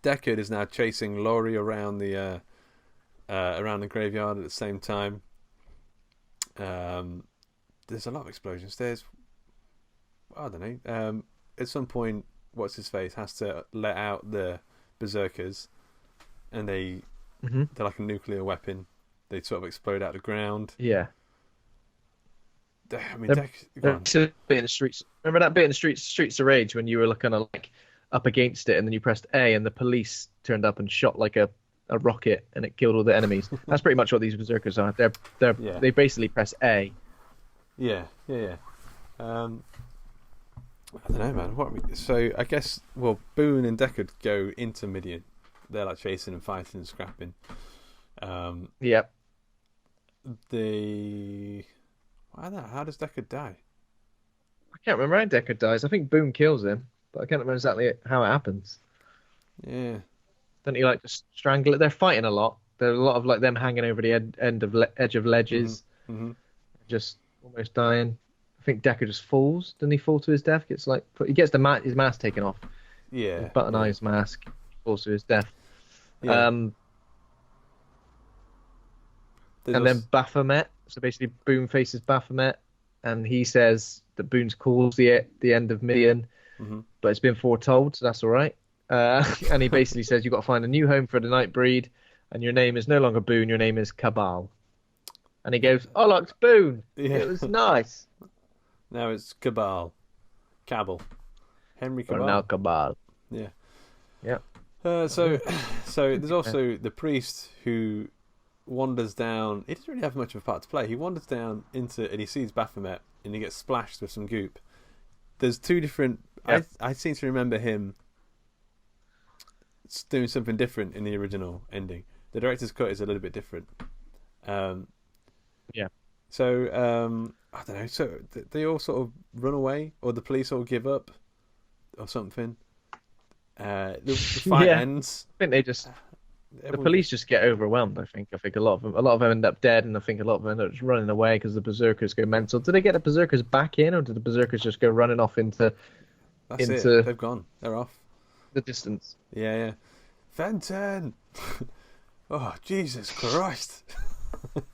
Deckard is now chasing Laurie around the graveyard at the same time. There's a lot of explosions. I don't know. At some point, what's his face has to let out the berserkers, and they're like a nuclear weapon. They sort of explode out of the ground. Yeah. I mean, bit in the streets. Remember that bit in the Streets of Rage when you were kind of like up against it, and then you pressed A, and the police turned up and shot like a rocket, and it killed all the enemies. That's pretty much what these berserkers are. They basically press A. Yeah. I don't know, man. So I guess Boone and Deckard go into Midian. They're like chasing and fighting and scrapping. Yep. How does Deckard die? I can't remember how Deckard dies. I think Boone kills him, but I can't remember exactly how it happens. Yeah. Don't he like to strangle it? They're fighting a lot. There's a lot of like them hanging over the edge of ledges, just almost dying. I think Deckard just falls. Doesn't he fall to his death? He gets his mask taken off, Yeah. Button Eye's mask falls to his death. Yeah. And then Baphomet. So basically, Boone faces Baphomet, and he says that Boone's caused the end of Midian, but it's been foretold, so that's all right. And he basically says you've got to find a new home for the Nightbreed, and your name is no longer Boone, your name is Cabal. And he goes, "Oh, look, it's Boone. Yeah. It was nice." Now it's Cabal. Henry Cabal. Or now Cabal. Yeah. Yeah. So there's also the priest who wanders down. He doesn't really have much of a part to play. He wanders down and he sees Baphomet, and he gets splashed with some goop. There's two different. Yeah. I seem to remember him doing something different in the original ending. The director's cut is a little bit different. Yeah. So I don't know. So they all sort of run away, or the police all give up, or something. The fight ends. I think they just. The police just get overwhelmed. I think a lot of them end up dead, and I think a lot of them end up just running away because the berserkers go mental. Did they get the berserkers back in, or did the berserkers just go running off into? That's it. They've gone. They're off. The distance. Yeah. Fenton. Oh, Jesus Christ! You're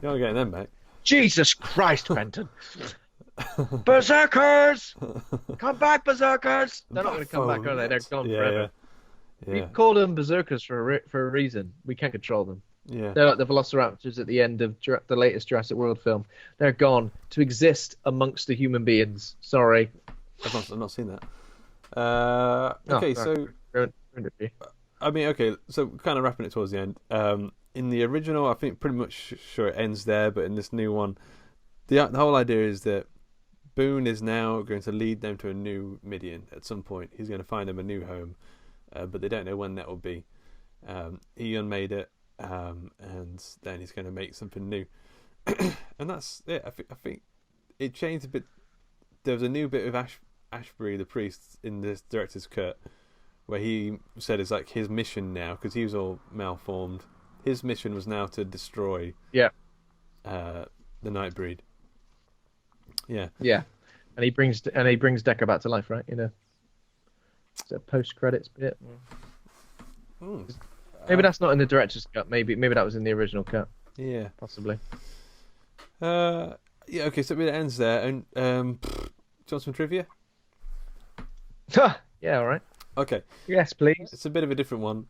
not getting them, mate. Jesus Christ, Fenton! Berserkers! Come back, berserkers! They're not going to come back, are they? They're gone forever. Yeah. We call them berserkers for a reason. We can't control them. Yeah. They're like the velociraptors at the end of the latest Jurassic World film. They're gone to exist amongst the human beings. Sorry. I've not seen that. Okay, so I mean, okay, so kind of wrapping it towards the end. In the original, I think pretty much sure it ends there, but in this new one, the whole idea is that Boone is now going to lead them to a new Midian at some point. He's going to find them a new home, but they don't know when that will be. Ian made it, and then he's going to make something new, and that's it. I think it changed a bit. There was a new bit of Ashbury, the priest, in this director's cut, where he said it's like his mission now, because he was all malformed. His mission was now to destroy the Nightbreed. Yeah. And he brings Decker back to life, right? You know, it's a post-credits bit. Maybe that's not in the director's cut. Maybe that was in the original cut. Yeah, possibly. Yeah. Okay. So it ends there. And do you want some trivia? Yeah. All right. Okay. Yes, please. It's a bit of a different one.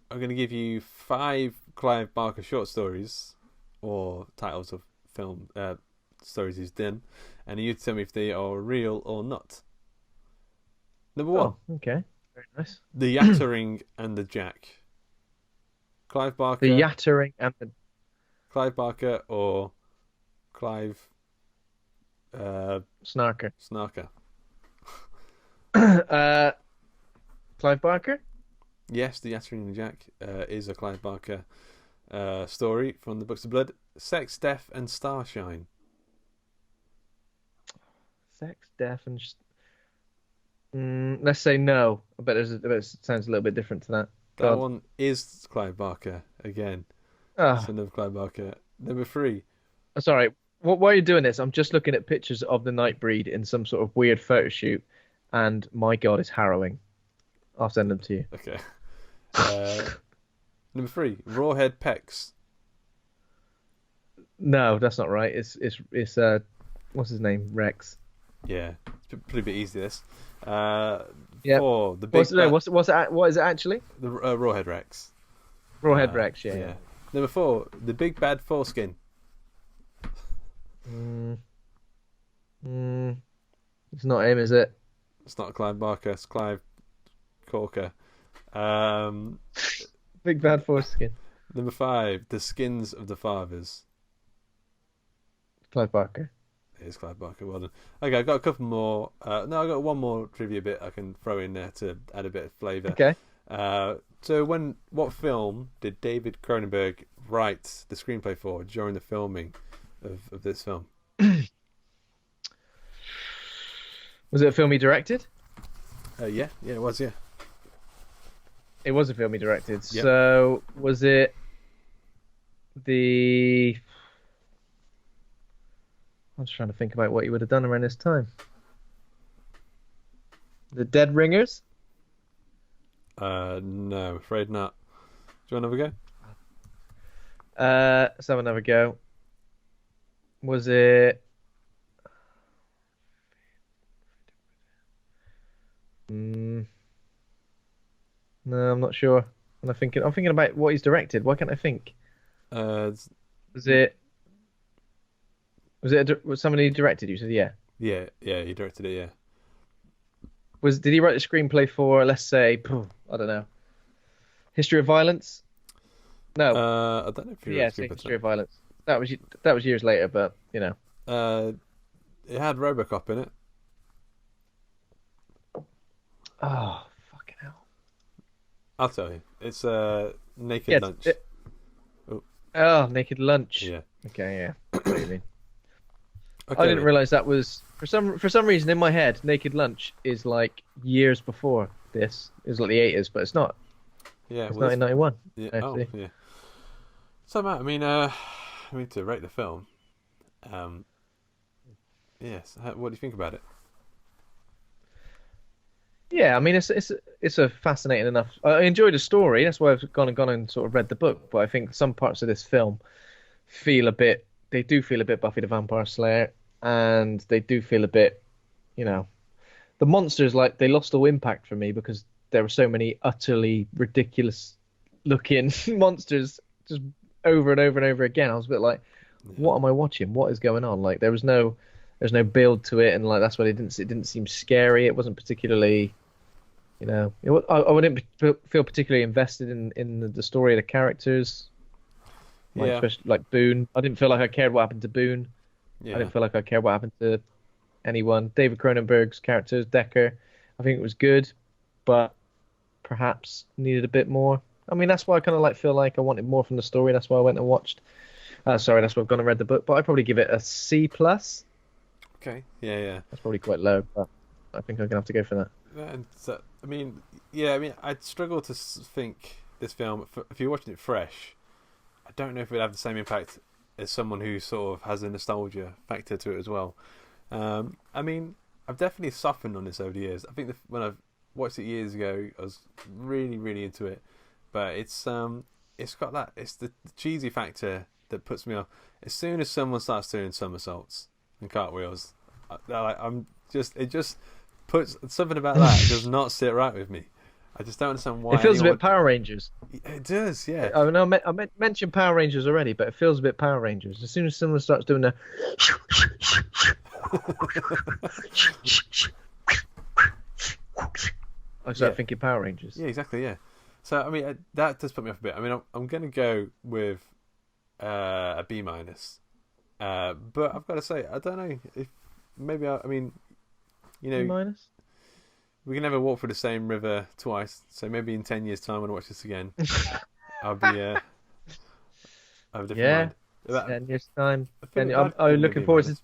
I'm going to give you 5 Clive Barker short stories, or titles of film stories he's done, and you tell me if they are real or not. Number 1. Oh, okay. Very nice. The Yattering and the Jack. Clive Barker. The Yattering and the... Clive Barker or Clive... Snarker. Clive Barker? Yes, The Yattering and the Jack is a Clive Barker story from the Books of Blood. Sex, Death and Starshine. Sex, Death and... let's say no. I bet it sounds a little bit different to that. That one is Clive Barker again. It's another Clive Barker. Number 3. Sorry, why are you doing this? I'm just looking at pictures of the Nightbreed in some sort of weird photo shoot, and my God, it's harrowing. I'll send them to you. Okay. Number 3, Rawhead Pecs. No, that's not right. It's what's his name? Rex. Yeah, it's pretty bit easy this. 4, the big. What is it actually? The Rawhead Rex. Rawhead Rex. Yeah. Number 4, the Big Bad Foreskin. It's not him, is it? It's not Clive Barker. It's Clive Corker. Big Bad Foreskin. Number 5, The Skins of the Fathers. Clive Barker. It is Clive Barker. Well done. Okay, I've got a couple more. I've got one more trivia bit I can throw in there to add a bit of flavour. Okay. So what film did David Cronenberg write the screenplay for during the filming of this film? Was it a film he directed? Yeah, it was. Yeah, it was a film he directed. Yep. So was it the? I'm just trying to think about what he would have done around this time. The Dead Ringers? No, afraid not. Do you want to have a go? Let's have another go. Was it? No, I'm not sure. I'm thinking about what he's directed. Why can't I think? Was somebody who directed? You said yeah. Yeah, he directed it. Yeah. Did he write the screenplay for, let's say, I don't know, History of Violence? No. I don't know if he wrote the screenplay. History of Violence. That was years later, but you know. It had RoboCop in it. Oh, fucking hell! I'll tell you. It's Naked Lunch. Naked Lunch. Yeah. Okay, yeah. What do you mean? Okay, I didn't realize that was for some reason in my head. Naked Lunch is like years before this. It's like the 80s, but it's not. Yeah, it's 1991. Yeah. Oh, yeah. So, Matt, I mean, to rate the film. Yes. What do you think about it? Yeah, I mean, it's a fascinating enough. I enjoyed the story. That's why I've gone and sort of read the book. But I think some parts of this film they do feel a bit Buffy the Vampire Slayer, and they do feel a bit, the monsters, like, they lost all impact for me because there were so many utterly ridiculous looking monsters just over and over and over again. I was a bit like, what am I watching? What is going on? Like, there's no build to it, and like that's why it didn't seem scary. It wasn't particularly, I wouldn't feel particularly invested in the story of the characters. Like, especially like Boone. I didn't feel like I cared what happened to Boone. Yeah. I didn't feel like I cared what happened to anyone. David Cronenberg's characters, Decker, I think it was good, but perhaps needed a bit more. I mean, that's why I kind of feel like I wanted more from the story. That's why I went and watched. That's why I've gone and read the book. But I'd probably give it a C+. Okay. Yeah. That's probably quite low, but I think I'm gonna have to go for that. And so, I'd struggle to think this film, if you're watching it fresh, I don't know if it would have the same impact as someone who sort of has a nostalgia factor to it as well. I've definitely softened on this over the years. I think when I watched it years ago, I was really, really into it. But it's got that, it's the cheesy factor that puts me off. As soon as someone starts doing somersaults and cartwheels, it just puts something about that. It does not sit right with me. I just don't understand why. It feels a bit Power Rangers. It does, yeah. I know I mentioned Power Rangers already, but it feels a bit Power Rangers. As soon as someone starts doing the I start thinking Power Rangers. Yeah, exactly, yeah. So, that does put me off a bit. I'm going to go with a B-. But I've got to say, I don't know if maybe B-. We can never walk through the same river twice. So maybe in 10 years' time when I watch this again, I'll be I have a different mind. 10 years' time. Are you looking forward to?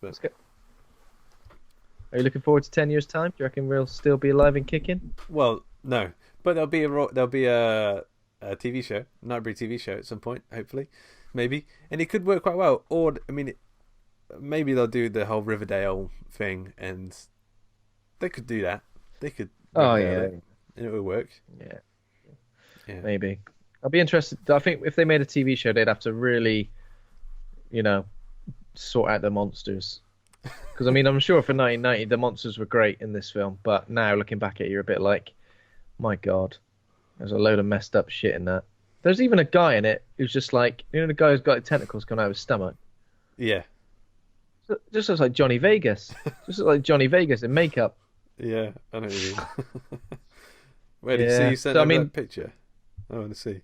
Are you looking forward to 10 years' time? Do you reckon we'll still be alive and kicking? Well, no, but there'll be a TV show, Nightbreed TV show at some point, hopefully, maybe, and it could work quite well. Or maybe they'll do the whole Riverdale thing, and they could do that. They could. And it would work. Yeah. Maybe. I'd be interested. I think if they made a TV show, they'd have to really, sort out the monsters. Because I'm sure for 1990 the monsters were great in this film, but now looking back at it, you're a bit like, my God, there's a load of messed up shit in that. There's even a guy in it who's just like, the guy who's got tentacles coming out of his stomach. Yeah. Just looks like Johnny Vegas. Just looks like Johnny Vegas in makeup. Yeah, I know what you mean. Where did you see you sent that picture? I want to see.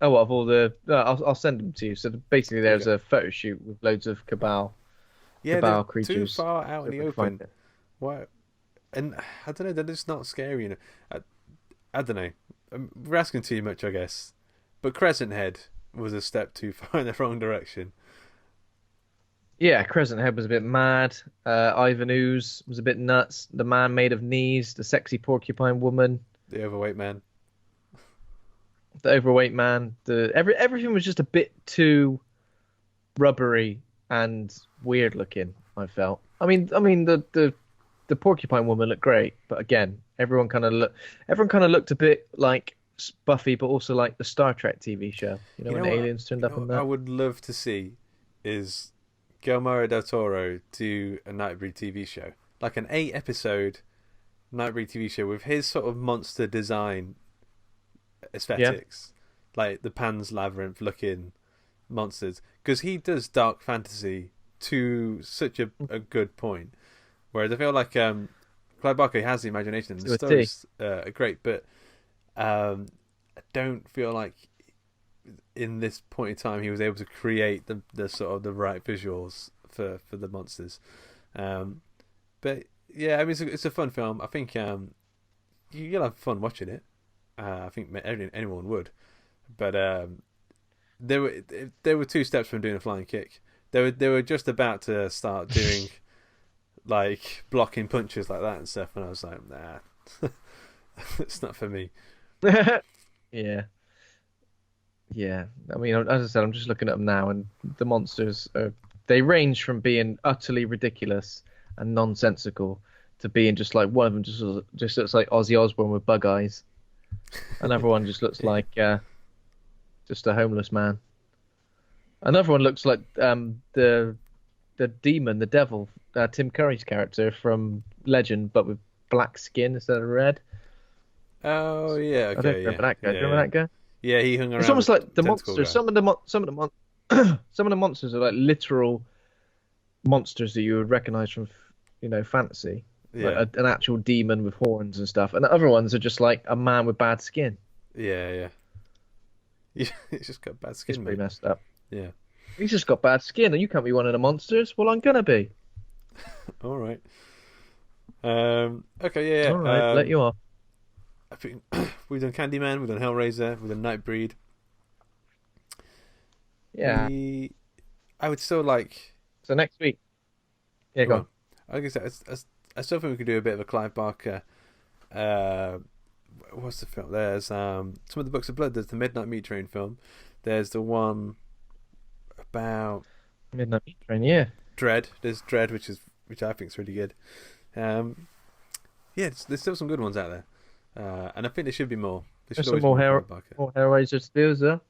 Oh, what, of all the... I'll send them to you. So basically there's a photo shoot with loads of Cabal creatures. Too far out in the open. Why? And I don't know, they're just not scary. I don't know. We're asking too much, I guess. But Crescent Head was a step too far in the wrong direction. Yeah, Crescent Head was a bit mad. Ivan Ooze was a bit nuts. The Man Made of Knees, the sexy porcupine woman. The overweight man. The overweight man. Everything was just a bit too rubbery and weird looking, I felt. The the Porcupine Woman looked great, but again, everyone kind of looked a bit like Buffy, but also like the Star Trek TV show. You know, when aliens turned up in that. I would love to see is Guillermo del Toro do a Nightbreed TV show, like an 8-episode Nightbreed TV show with his sort of monster design aesthetics, like the Pan's Labyrinth looking monsters, because he does dark fantasy to such a good point. Whereas I feel like Clive Barker has the imagination, and the stories are great, but I don't feel like in this point in time he was able to create the sort of the right visuals for the monsters. But yeah, I mean it's a fun film. I think you'll have fun watching it. I think anyone would. But they were 2 steps from doing a flying kick. They were just about to start doing like blocking punches like that and stuff, and I was like, nah, it's not for me. Yeah. I mean, as I said, I'm just looking at them now, and the monsters they range from being utterly ridiculous and nonsensical to being just like one of them just looks like Ozzy Osbourne with bug eyes. Another one just looks like just a homeless man. Another one looks like the demon, the devil, Tim Curry's character from Legend, but with black skin instead of red. Oh yeah, okay. I don't remember that guy. Do you remember that guy? Yeah, he hung around. It's almost like the monsters. Guy. Some of the monsters are like literal monsters that you would recognize from fantasy. Yeah. Like an actual demon with horns and stuff, and the other ones are just like a man with bad skin. Yeah. He's just got bad skin. He's pretty messed up. Yeah. He's just got bad skin, and you can't be one of the monsters. Well, I'm gonna be. All right. Okay. Yeah. All right. Let you off. I think we've done Candyman, we've done Hellraiser, we've done Nightbreed. Yeah. I would still like. So next week. Yeah, go on. I guess I still think we could do a bit of a Clive Barker. What's the film? There's some of the Books of Blood. There's the Midnight Meat Train film. There's the one about Midnight Meat Train. Yeah. Dread. There's Dread, which I think is really good. Yeah, there's still some good ones out there. And I think there should be more. There's some more Hellraiser to do, is there?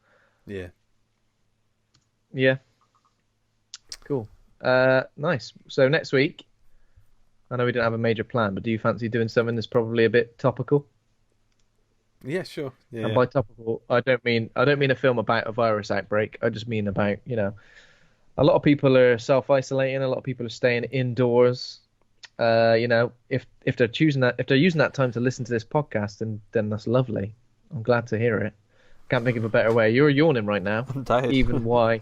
Yeah. Yeah. Cool. Nice. So next week, I know we didn't have a major plan, but do you fancy doing something that's probably a bit topical? Yeah, sure. Yeah. And by topical, I don't mean a film about a virus outbreak. I just mean about, a lot of people are self-isolating. A lot of people are staying indoors. If they're using that time to listen to this podcast, then that's lovely. I'm glad to hear it. Can't think of a better way. You're yawning right now. I'm tired. Even why?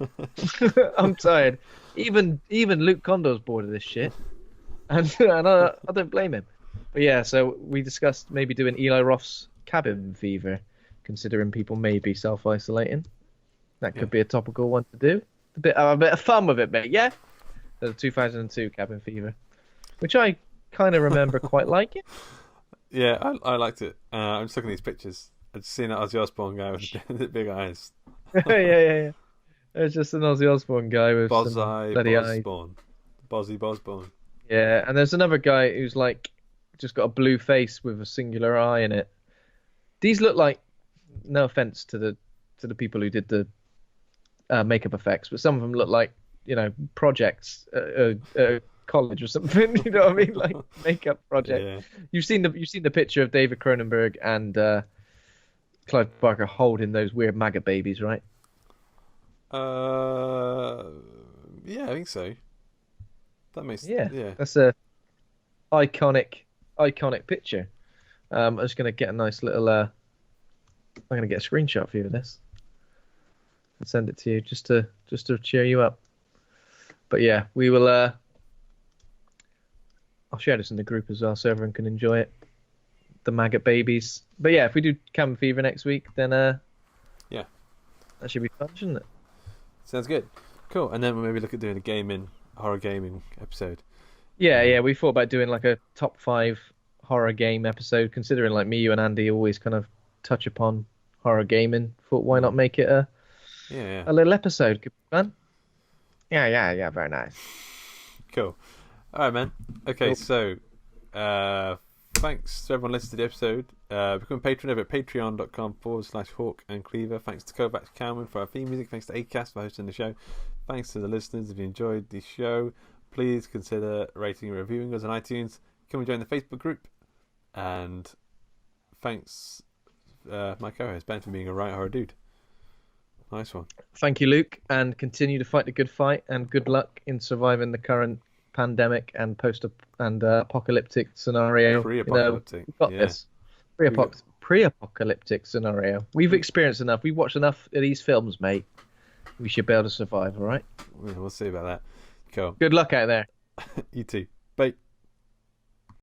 I'm tired. Even Luke Condor's bored of this shit, and I don't blame him. But yeah, so we discussed maybe doing Eli Roth's Cabin Fever, considering people may be self-isolating. That could be a topical one to do. Have a bit of fun with it, mate. Yeah. So the 2002 Cabin Fever, which I kind of remember quite liking. Yeah, I liked it. I'm just looking at these pictures. I've just seen that Ozzy Osbourne guy with the big eyes. yeah. It's just an Ozzy Osbourne guy with some bloody eyes. Bozzy Bosbourne. Yeah, and there's another guy who's like just got a blue face with a singular eye in it. These look like, no offense to the people who did the makeup effects, but some of them look like projects at college or something. You know what I mean? Like makeup project. Yeah. You've seen the picture of David Cronenberg and Clive Barker holding those weird maggot babies, right? Yeah, I think so. That makes That's a iconic picture. I'm just gonna get a nice little. I'm gonna get a screenshot for you of this and send it to you just to cheer you up. But yeah, we will. I'll share this in the group as well so everyone can enjoy it. The maggot babies. But yeah, if we do Cabin Fever next week, then yeah, that should be fun, shouldn't it? Sounds good. Cool. And then we'll maybe look at doing a horror gaming episode. Yeah. We thought about doing like a top 5 horror game episode, considering like me, you, and Andy always kind of touch upon horror gaming. Thought why not make it a little episode? Could be fun. Yeah. Very nice. Cool. All right, man. Okay, cool. So Thanks to everyone listening to the episode. Become a patron over at patreon.com/Hawk and Cleaver. Thanks to Kovacs Cameron for our theme music. Thanks to Acast for hosting the show. Thanks to the listeners. If you enjoyed the show, please consider rating and reviewing us on iTunes. Come and join the Facebook group. And thanks, my co-host Ben, for being a right horror dude. Nice one. Thank you, Luke, and continue to fight the good fight. And good luck in surviving the current pandemic and apocalyptic scenario. Pre-apocalyptic. We've got this. Pre-apocalyptic scenario. We've experienced enough. We've watched enough of these films, mate. We should be able to survive, all right? We'll see about that. Cool. Good luck out there. You too.